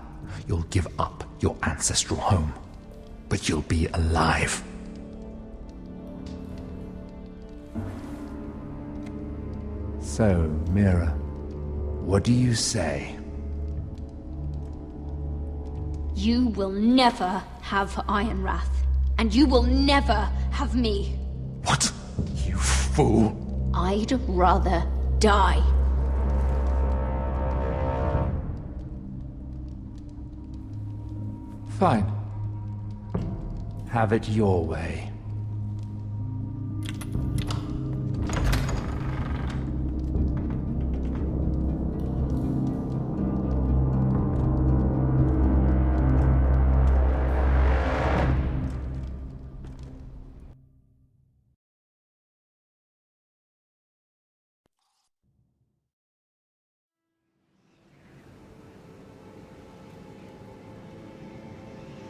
You'll give up your ancestral home. But you'll be alive. So, Mira, what do you say? You will never have Ironrath. And you will never have me. What? You fool! I'd rather die. Fine. Have it your way.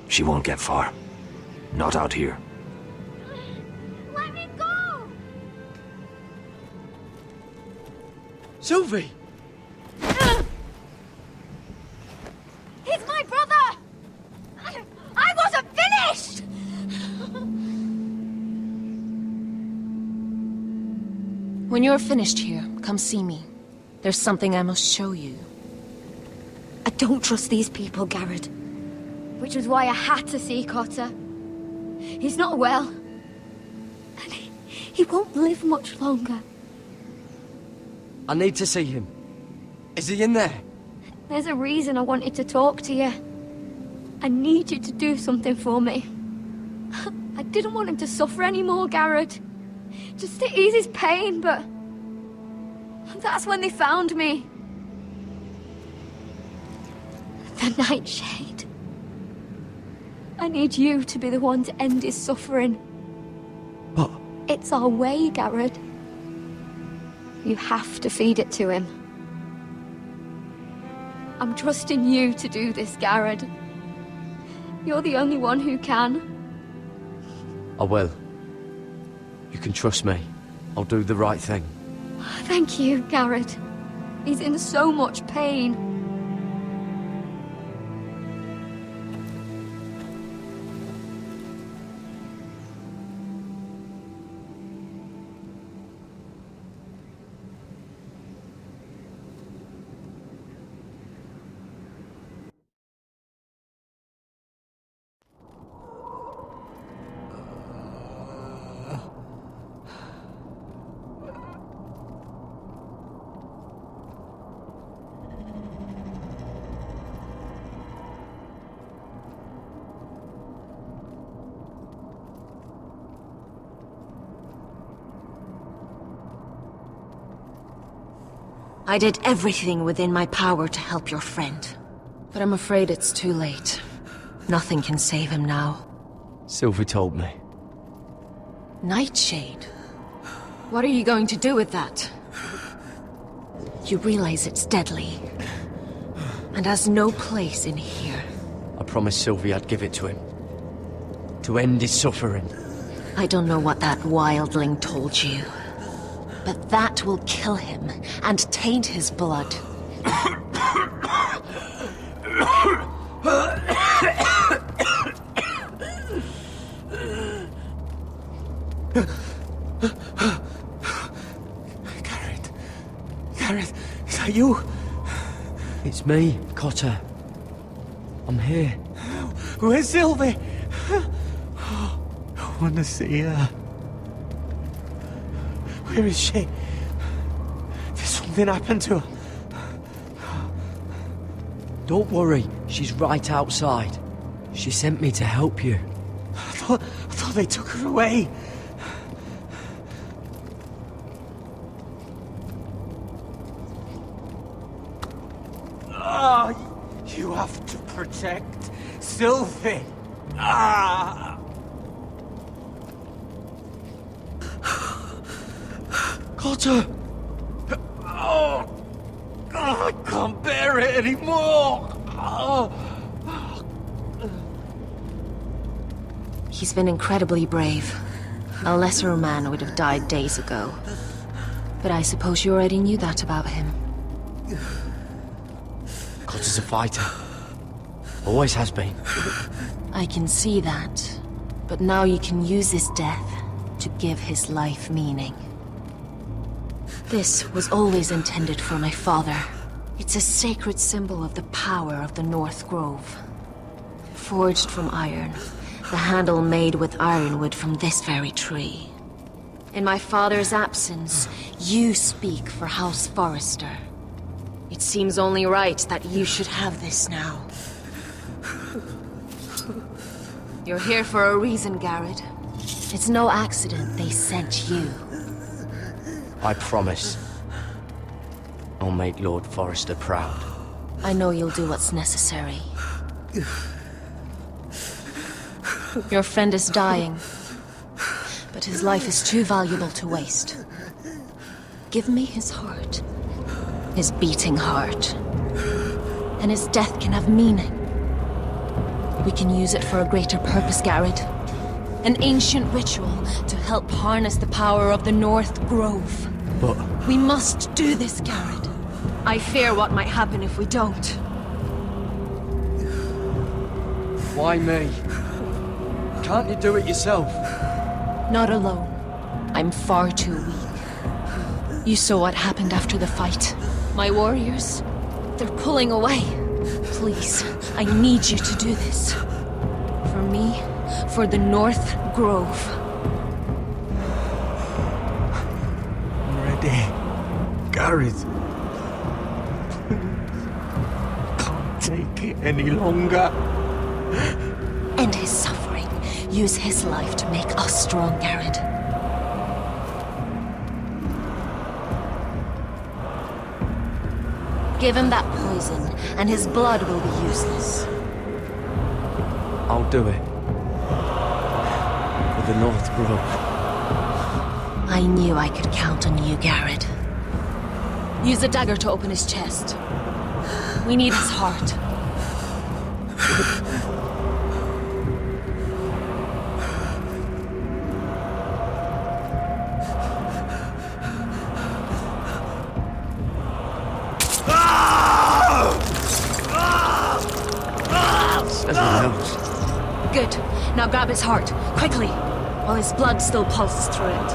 She won't get far. Not out here. Let me go! Sylvie! He's my brother! I wasn't finished! When you're finished here, come see me. There's something I must show you. I don't trust these people, Garrett. Which was why I had to see Cotter. He's not well. And he won't live much longer. I need to see him. Is he in there? There's a reason I wanted to talk to you. I need you to do something for me. I didn't want him to suffer anymore, Garrett. Just to ease his pain, but... that's when they found me. The Nightshade. I need you to be the one to end his suffering. But... it's our way, Garrett. You have to feed it to him. I'm trusting you to do this, Garrett. You're the only one who can. I will. You can trust me. I'll do the right thing. Thank you, Garrett. He's in so much pain. I did everything within my power to help your friend. But I'm afraid it's too late. Nothing can save him now. Sylvie told me. Nightshade? What are you going to do with that? You realize it's deadly. And has no place in here. I promised Sylvie I'd give it to him. To end his suffering. I don't know what that wildling told you. But that will kill him and taint his blood. Gareth, is that you? It's me, Cotter. I'm here. Where's Sylvie? I want to see her. Where is she? Did something happen to her? Don't worry, she's right outside. She sent me to help you. I thought they took her away. You have to protect Sylvie. Cotter! Oh, I can't bear it anymore. He's been incredibly brave. A lesser man would have died days ago. But I suppose you already knew that about him. Cotter's a fighter. Always has been. I can see that. But now you can use his death to give his life meaning. This was always intended for my father. It's a sacred symbol of the power of the North Grove. Forged from iron, the handle made with ironwood from this very tree. In my father's absence, you speak for House Forrester. It seems only right that you should have this now. You're here for a reason, Garrett. It's no accident they sent you. I promise. I'll make Lord Forrester proud. I know you'll do what's necessary. Your friend is dying, but his life is too valuable to waste. Give me his heart. His beating heart. And his death can have meaning. We can use it for a greater purpose, Garrett. An ancient ritual to help harness the power of the North Grove. But... we must do this, Garrett. I fear what might happen if we don't. Why me? Can't you do it yourself? Not alone. I'm far too weak. You saw what happened after the fight. My warriors, they're pulling away. Please, I need you to do this. For me, for the North Grove. I'm ready. Gareth. Can't take it any longer. End his suffering. Use his life to make us strong, Garrett. Give him that poison, and his blood will be useless. I'll do it. For the North Grove. I knew I could count on you, Garrett. Use the dagger to open his chest. We need his heart. Good. Now grab his heart, quickly, while his blood still pulses through it.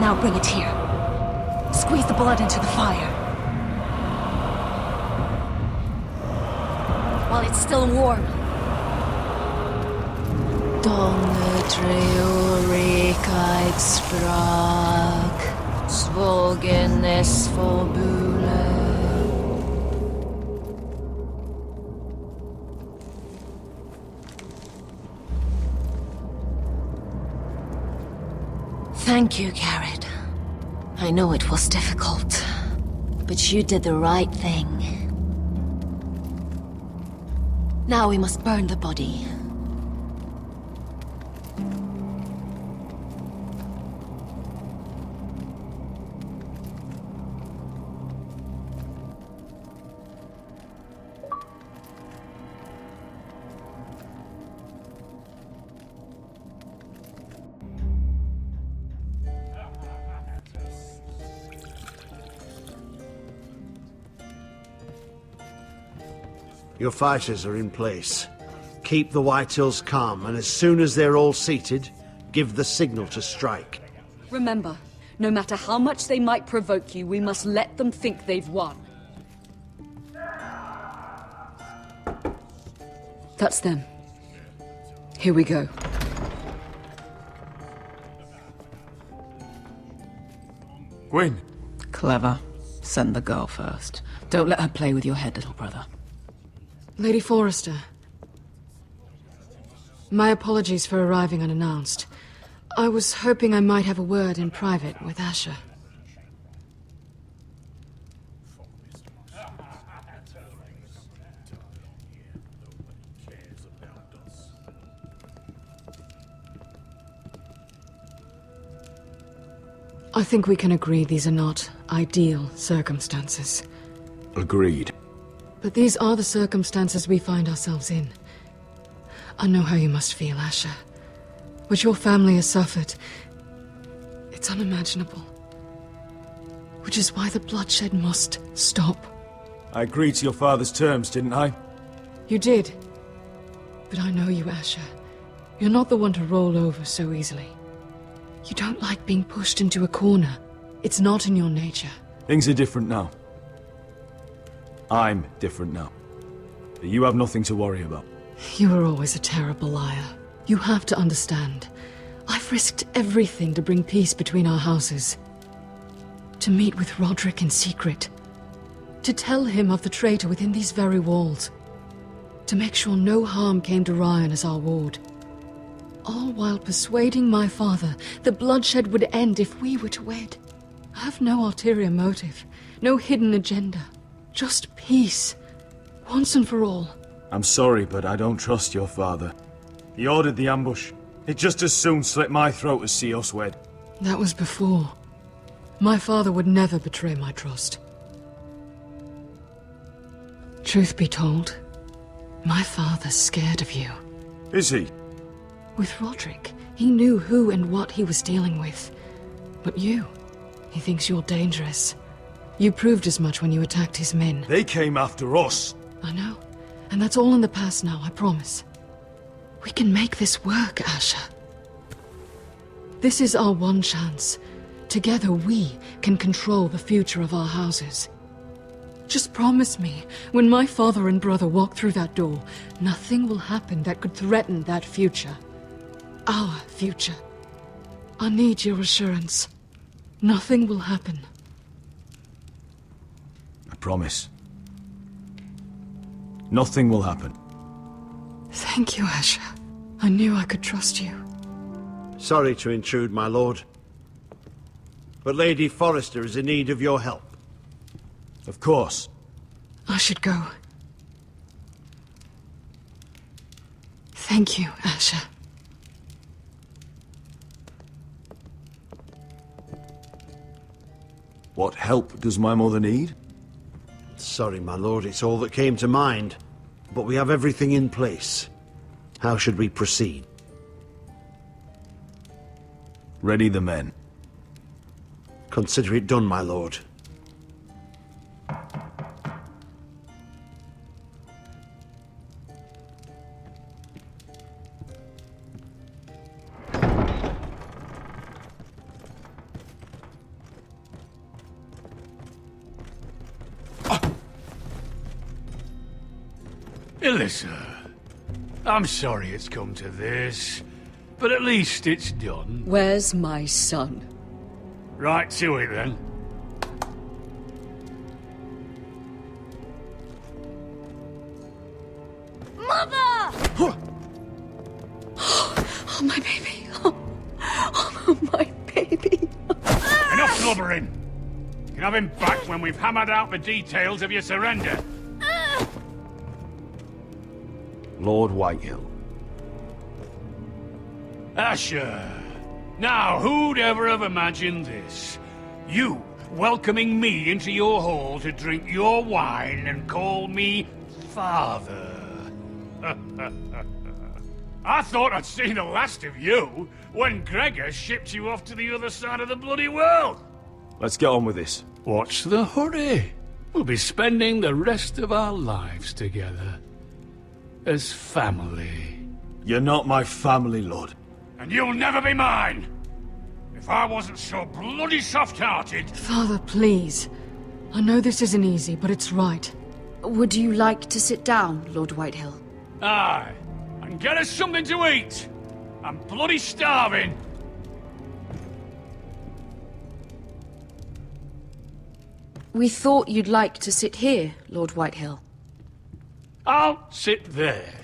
Now bring it here. Squeeze the blood into the fire. While it's still warm. Donge treo rekait sprak, svogenes forbule. Thank you, Garrett. I know it was difficult, but you did the right thing. Now we must burn the body. Your fighters are in place. Keep the Whitehills calm, and as soon as they're all seated, give the signal to strike. Remember, no matter how much they might provoke you, we must let them think they've won. That's them. Here we go. Gwyn. Clever. Send the girl first. Don't let her play with your head, little brother. Lady Forrester. My apologies for arriving unannounced. I was hoping I might have a word in private with Asher. I think we can agree these are not ideal circumstances. Agreed. But these are the circumstances we find ourselves in. I know how you must feel, Asher. What your family has suffered, it's unimaginable. Which is why the bloodshed must stop. I agreed to your father's terms, didn't I? You did. But I know you, Asher. You're not the one to roll over so easily. You don't like being pushed into a corner. It's not in your nature. Things are different now. I'm different now. But you have nothing to worry about. You were always a terrible liar. You have to understand. I've risked everything to bring peace between our houses. To meet with Roderick in secret. To tell him of the traitor within these very walls. To make sure no harm came to Ryan as our ward. All while persuading my father the bloodshed would end if we were to wed. I have no ulterior motive. No hidden agenda. Just peace. Once and for all. I'm sorry, but I don't trust your father. He ordered the ambush. He'd just as soon slit my throat as see us wed. That was before. My father would never betray my trust. Truth be told, my father's scared of you. Is he? With Roderick, he knew who and what he was dealing with. But you, he thinks you're dangerous. You proved as much when you attacked his men. They came after us. I know. And that's all in the past now, I promise. We can make this work, Asher. This is our one chance. Together we can control the future of our houses. Just promise me, when my father and brother walk through that door, nothing will happen that could threaten that future. Our future. I need your assurance. Nothing will happen. I promise. Nothing will happen. Thank you, Asher. I knew I could trust you. Sorry to intrude, my lord. But Lady Forrester is in need of your help. Of course. I should go. Thank you, Asher. What help does my mother need? Sorry, my lord, it's all that came to mind. But we have everything in place. How should we proceed? Ready the men. Consider it done, my lord. Alyssa, I'm sorry it's come to this, but at least it's done. Where's my son? Right to it, then. Mother! Oh, my baby. Oh, my baby. blubbering. You can have him back when we've hammered out the details of your surrender. Lord Whitehill. Asher. Now, who'd ever have imagined this? You welcoming me into your hall to drink your wine and call me father. I thought I'd seen the last of you when Gregor shipped you off to the other side of the bloody world. Let's get on with this. What's the hurry? We'll be spending the rest of our lives together. As family. You're not my family, Lord. And you'll never be mine! If I wasn't so bloody soft-hearted... Father, please. I know this isn't easy, but it's right. Would you like to sit down, Lord Whitehill? Aye, and get us something to eat. I'm bloody starving. We thought you'd like to sit here, Lord Whitehill. I'll sit there.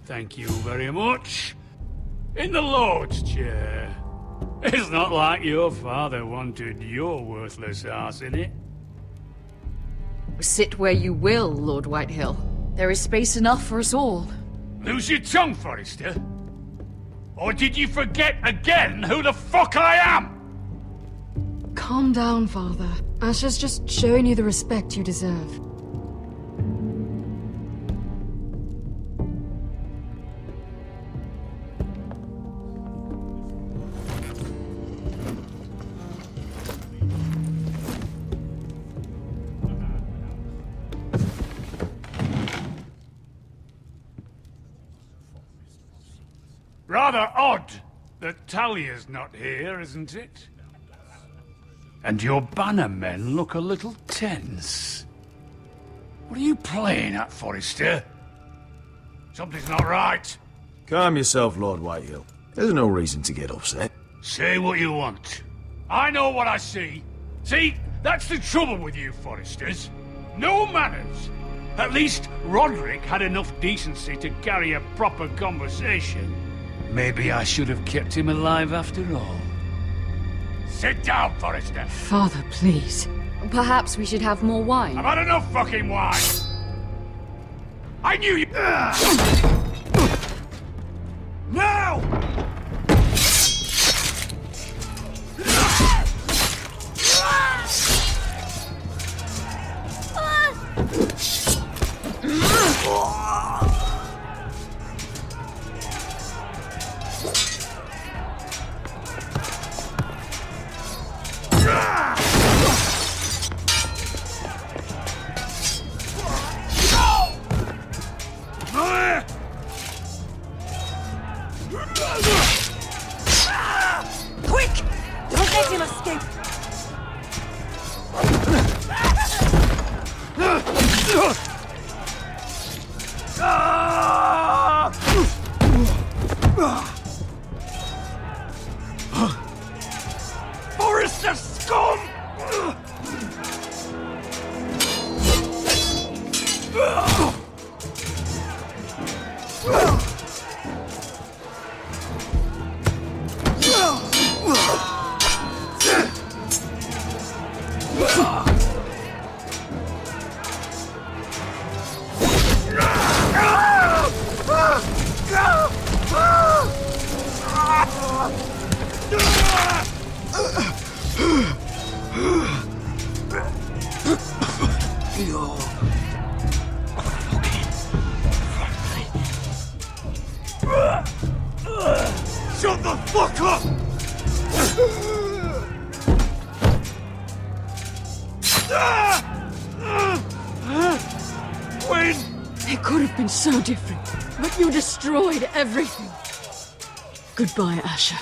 Thank you very much. In the Lord's chair. It's not like your father wanted your worthless ass in it. Sit where you will, Lord Whitehill. There is space enough for us all. Lose your tongue, Forrester? Or did you forget again who the fuck I am? Calm down, Father. Asher's just showing you the respect you deserve. Rather odd that Talia's not here, isn't it? And your banner men look a little tense. What are you playing at, Forrester? Something's not right. Calm yourself, Lord Whitehill. There's no reason to get upset. Say what you want. I know what I see. See, that's the trouble with you Forresters. No manners. At least Roderick had enough decency to carry a proper conversation. Maybe I should have kept him alive after all. Sit down, Forrester. Father, please. Perhaps we should have more wine. I've had enough fucking wine. I knew you... Now! Quick! Don't let him escape! Forrester scum! Shut the fuck up! Win! It could have been so different, but you destroyed everything. Goodbye, Asher.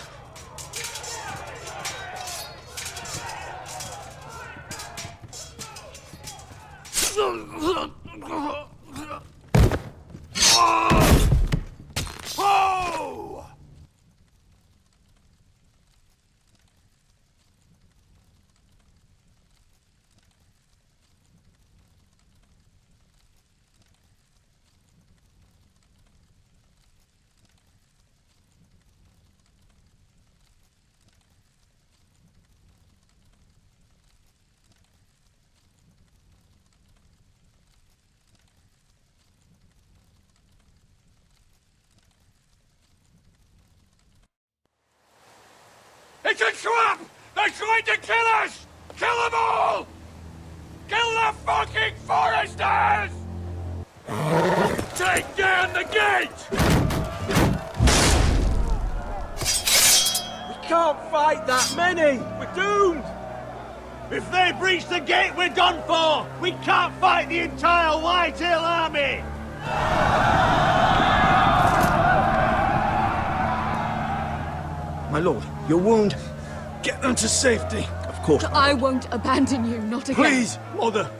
Oh! It's a trap! They're trying to kill us! Kill them all! Kill the fucking foresters! Take down the gate! We can't fight that many! We're doomed! If they breach the gate, we're done for! We can't fight the entire Whitehill army! My lord, your wound. Get them to safety. Of course. I won't abandon you, not again. Please, mother.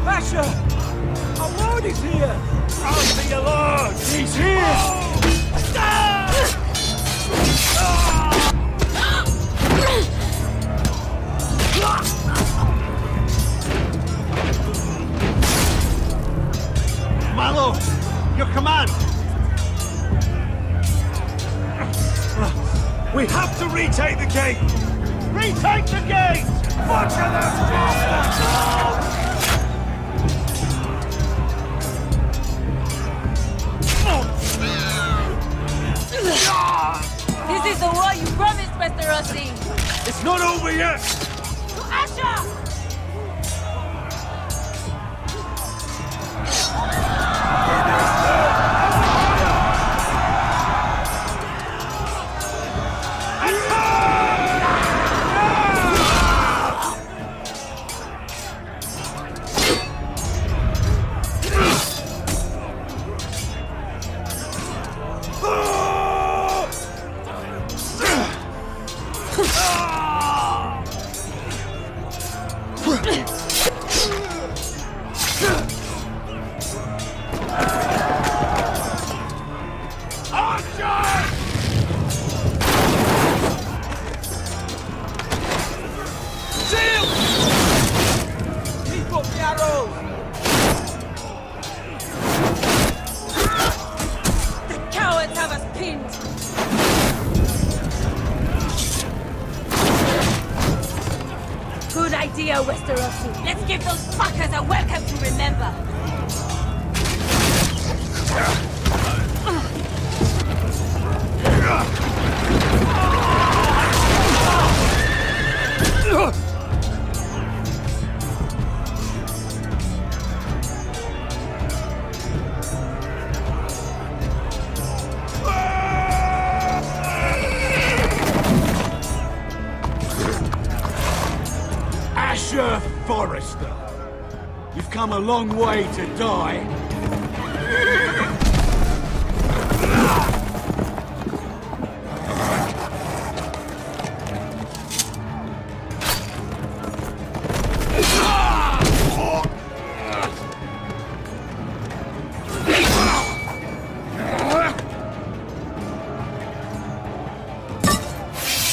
Asher! Our lord is here! I'll be your lord! He's here! My lord, your command! We have to retake the gate! Retake the gate! Butcher them bastards! This is the war you promised, Mr. Rossi! It's not over yet! To Asher! Good idea, Westerosi. Let's give those fuckers a welcome to remember. Asher Forrester, you've come a long way to die.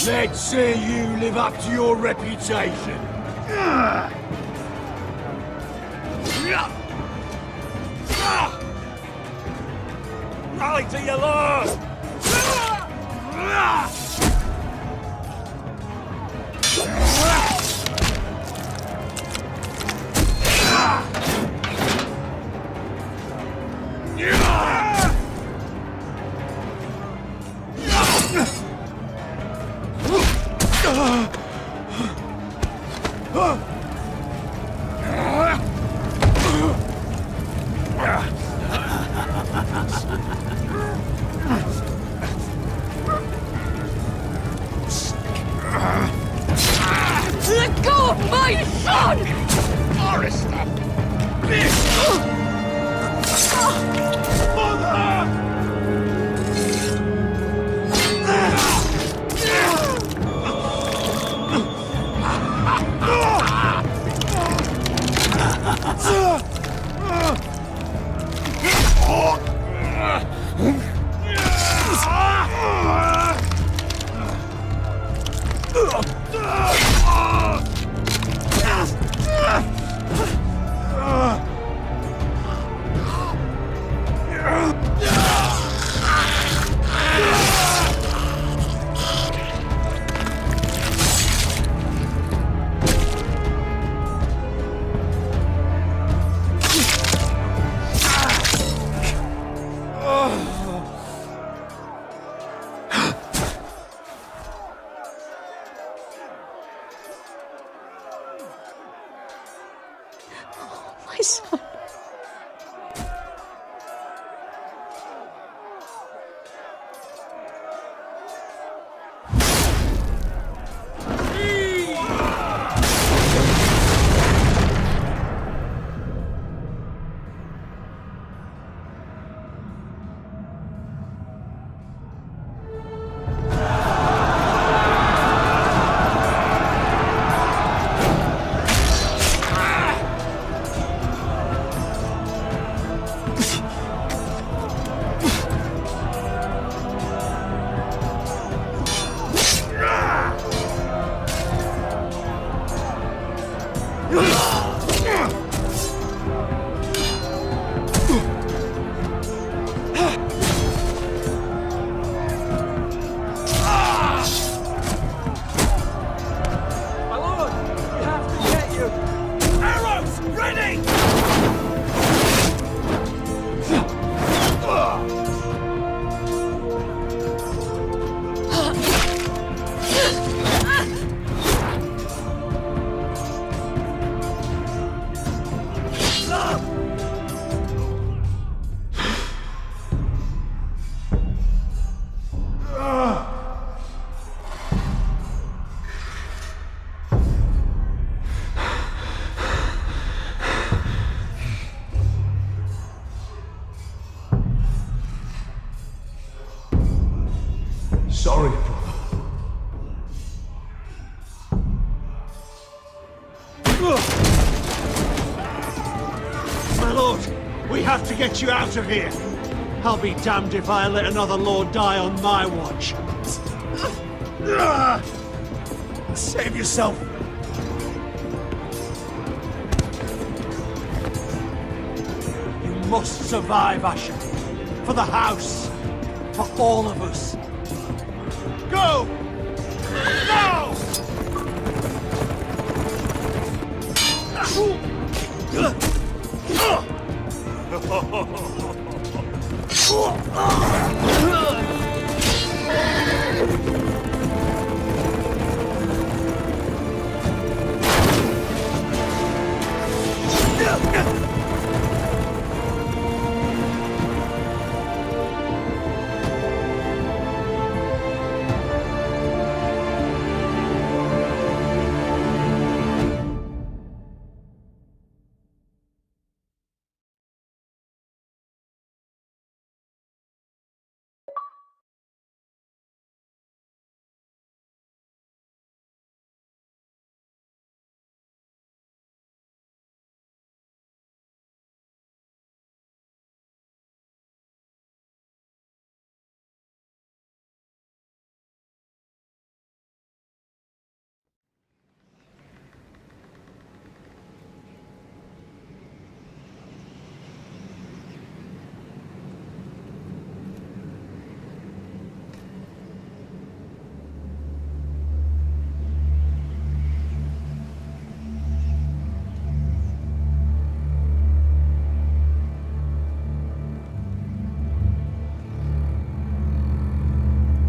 Let's see you live up to your reputation. Rally to your lord! Let go of my son! Forrester! Bitch! Mother! sorry, brother. My lord, we have to get you out of here. I'll be damned if I let another lord die on my watch. Save yourself. You must survive, Asher. For the house. For all of us. Go! Now!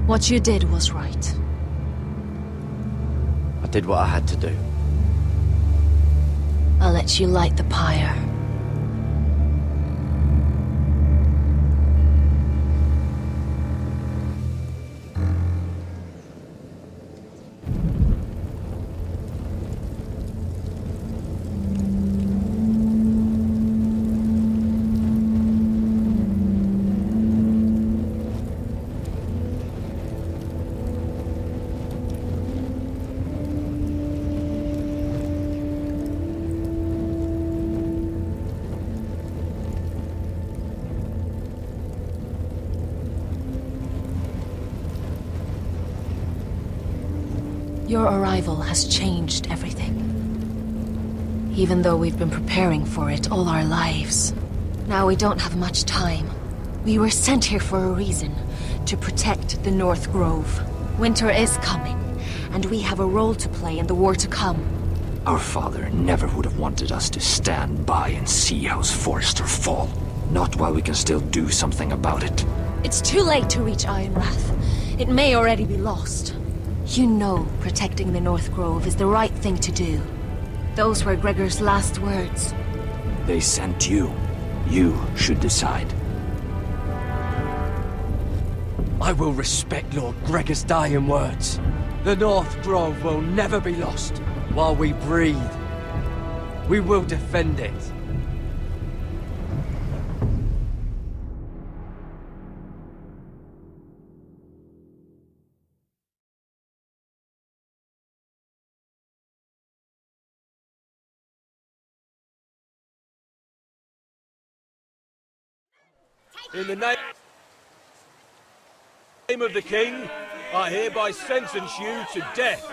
What you did was right. I did what I had to do. I'll let you light the pyre. Your arrival has changed everything. Even though we've been preparing for it all our lives. Now we don't have much time. We were sent here for a reason. To protect the North Grove. Winter is coming, and we have a role to play in the war to come. Our father never would have wanted us to stand by and see House Forrester fall. Not while we can still do something about it. It's too late to reach Ironwrath. It may already be lost. You know protecting the North Grove is the right thing to do. Those were Gregor's last words. They sent you. You should decide. I will respect Lord Gregor's dying words. The North Grove will never be lost. While we breathe, we will defend it. In the name of the King, I hereby sentence you to death.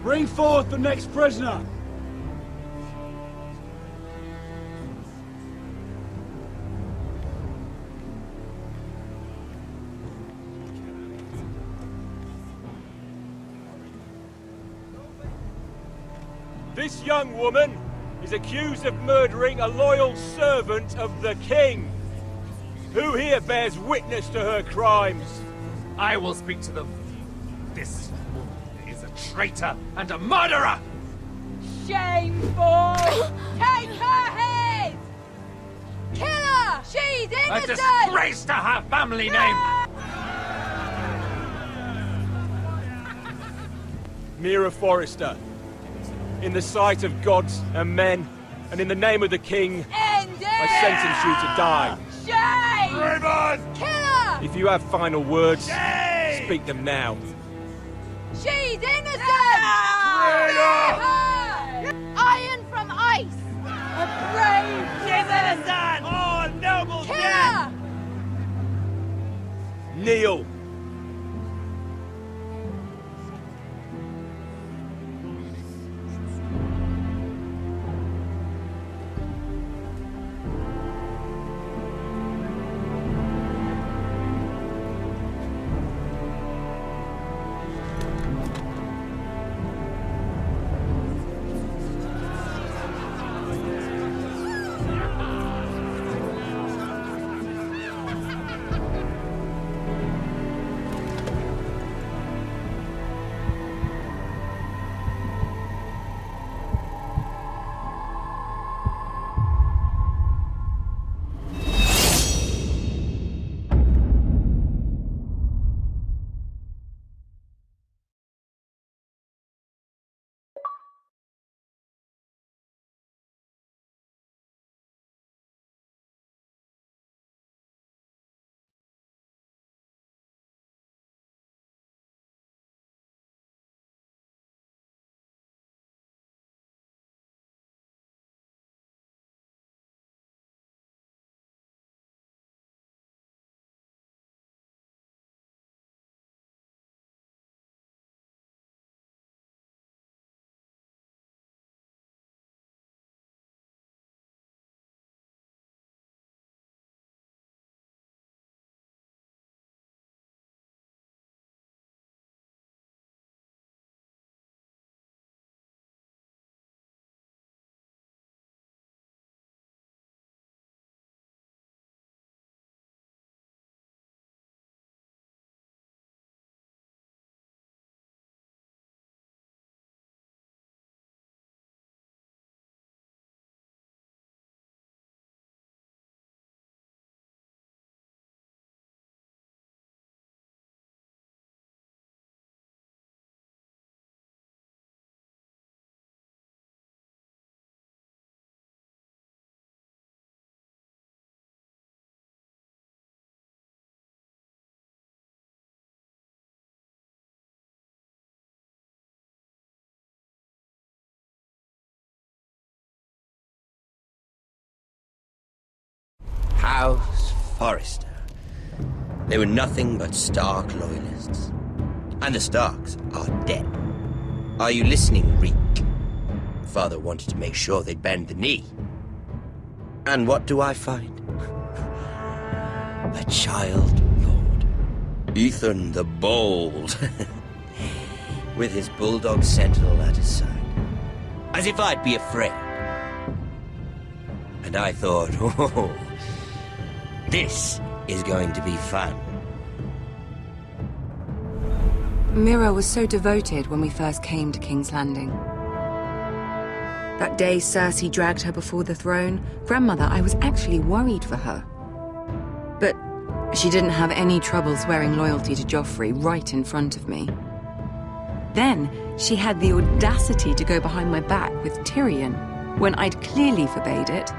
Bring forth the next prisoner! This young woman is accused of murdering a loyal servant of the king. Who here bears witness to her crimes? I will speak to them. This woman is a traitor and a murderer! Shameful! Take her head! Kill her! She's A innocent! disgrace to her family name! Mira Forrester, in the sight of gods and men, and in the name of the king, I sentence you to die. Shame! Raven! Kill her! If you have final words, speak them now. She's innocent! Iron from ice! A brave! She's innocent! Oh, noble Kill death! Her! Kneel! House Forrester. They were nothing but Stark loyalists. And the Starks are dead. Are you listening, Reek? Father wanted to make sure they'd bend the knee. And what do I find? A child lord. Ethan the Bold. With his bulldog sentinel at his side. As if I'd be afraid. And I thought, oh, this is going to be fun. Mira was so devoted when we first came to King's Landing. That day Cersei dragged her before the throne, Grandmother, I was actually worried for her. But she didn't have any trouble swearing loyalty to Joffrey right in front of me. Then she had the audacity to go behind my back with Tyrion, when I'd clearly forbade it.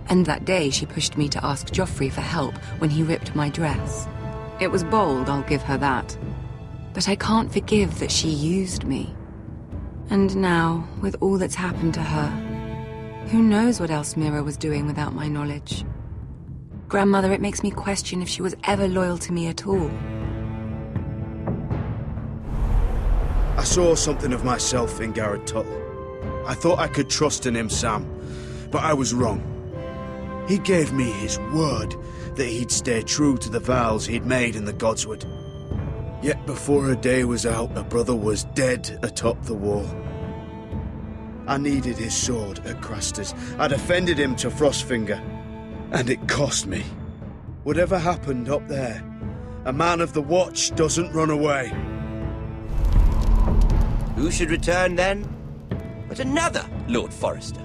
And that day she pushed me to ask Joffrey for help when he ripped my dress. It was bold, I'll give her that. But I can't forgive that she used me. And now, with all that's happened to her, who knows what else Mira was doing without my knowledge? Grandmother, it makes me question if she was ever loyal to me at all. I saw something of myself in Garrett Tuttle. I thought I could trust in him, Sam, but I was wrong. He gave me his word that he'd stay true to the vows he'd made in the Godswood. Yet before a day was out, a brother was dead atop the wall. I needed his sword at Craster's. I defended him to Frostfinger. And it cost me. Whatever happened up there, a man of the Watch doesn't run away. Who should return then? But another Lord Forrester.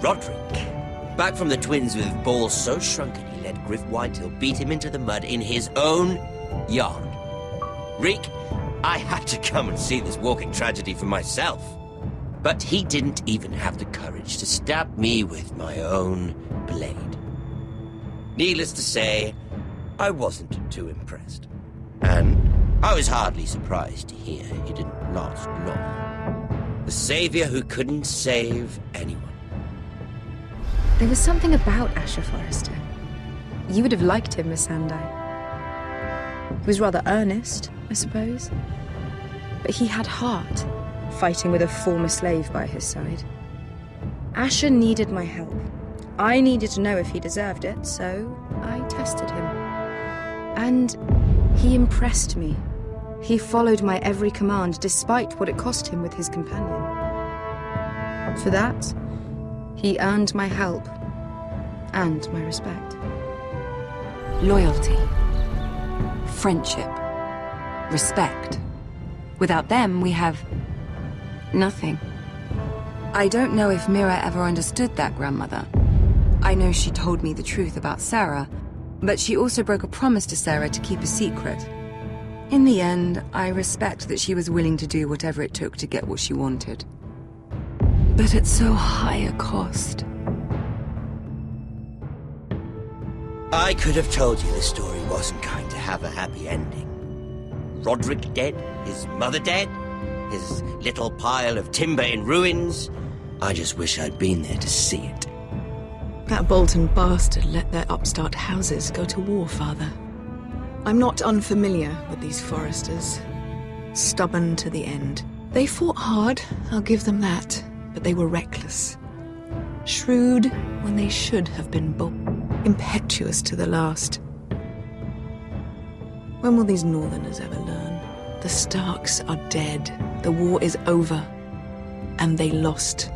Roderick. Back from the Twins with balls so shrunken he let Griff Whitehill beat him into the mud in his own yard. Reek, I had to come and see this walking tragedy for myself. But he didn't even have the courage to stab me with my own blade. Needless to say, I wasn't too impressed. And I was hardly surprised to hear he didn't last long. The savior who couldn't save anyone. There was something about Asher Forrester. You would have liked him, Miss Sandai. He was rather earnest, I suppose. But he had heart, fighting with a former slave by his side. Asher needed my help. I needed to know if he deserved it, so I tested him. And he impressed me. He followed my every command, despite what it cost him with his companion. For that, he earned my help and my respect. Loyalty, friendship, respect. Without them, we have nothing. I don't know if Mira ever understood that, Grandmother. I know she told me the truth about Sarah, but she also broke a promise to Sarah to keep a secret. In the end, I respect that she was willing to do whatever it took to get what she wanted. But at so high a cost. I could have told you the story wasn't going to have a happy ending. Roderick dead, his mother dead, his little pile of timber in ruins. I just wish I'd been there to see it. That Bolton bastard let their upstart houses go to war, Father. I'm not unfamiliar with these Forresters. Stubborn to the end. They fought hard, I'll give them that, but they were reckless. Shrewd when they should have been bold. Impetuous to the last. When will these Northerners ever learn? The Starks are dead. The war is over. And they lost.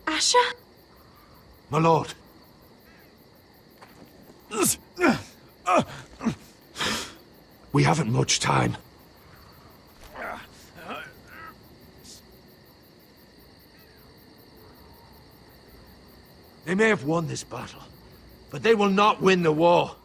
Asher? My lord. We haven't much time. They may have won this battle, but they will not win the war.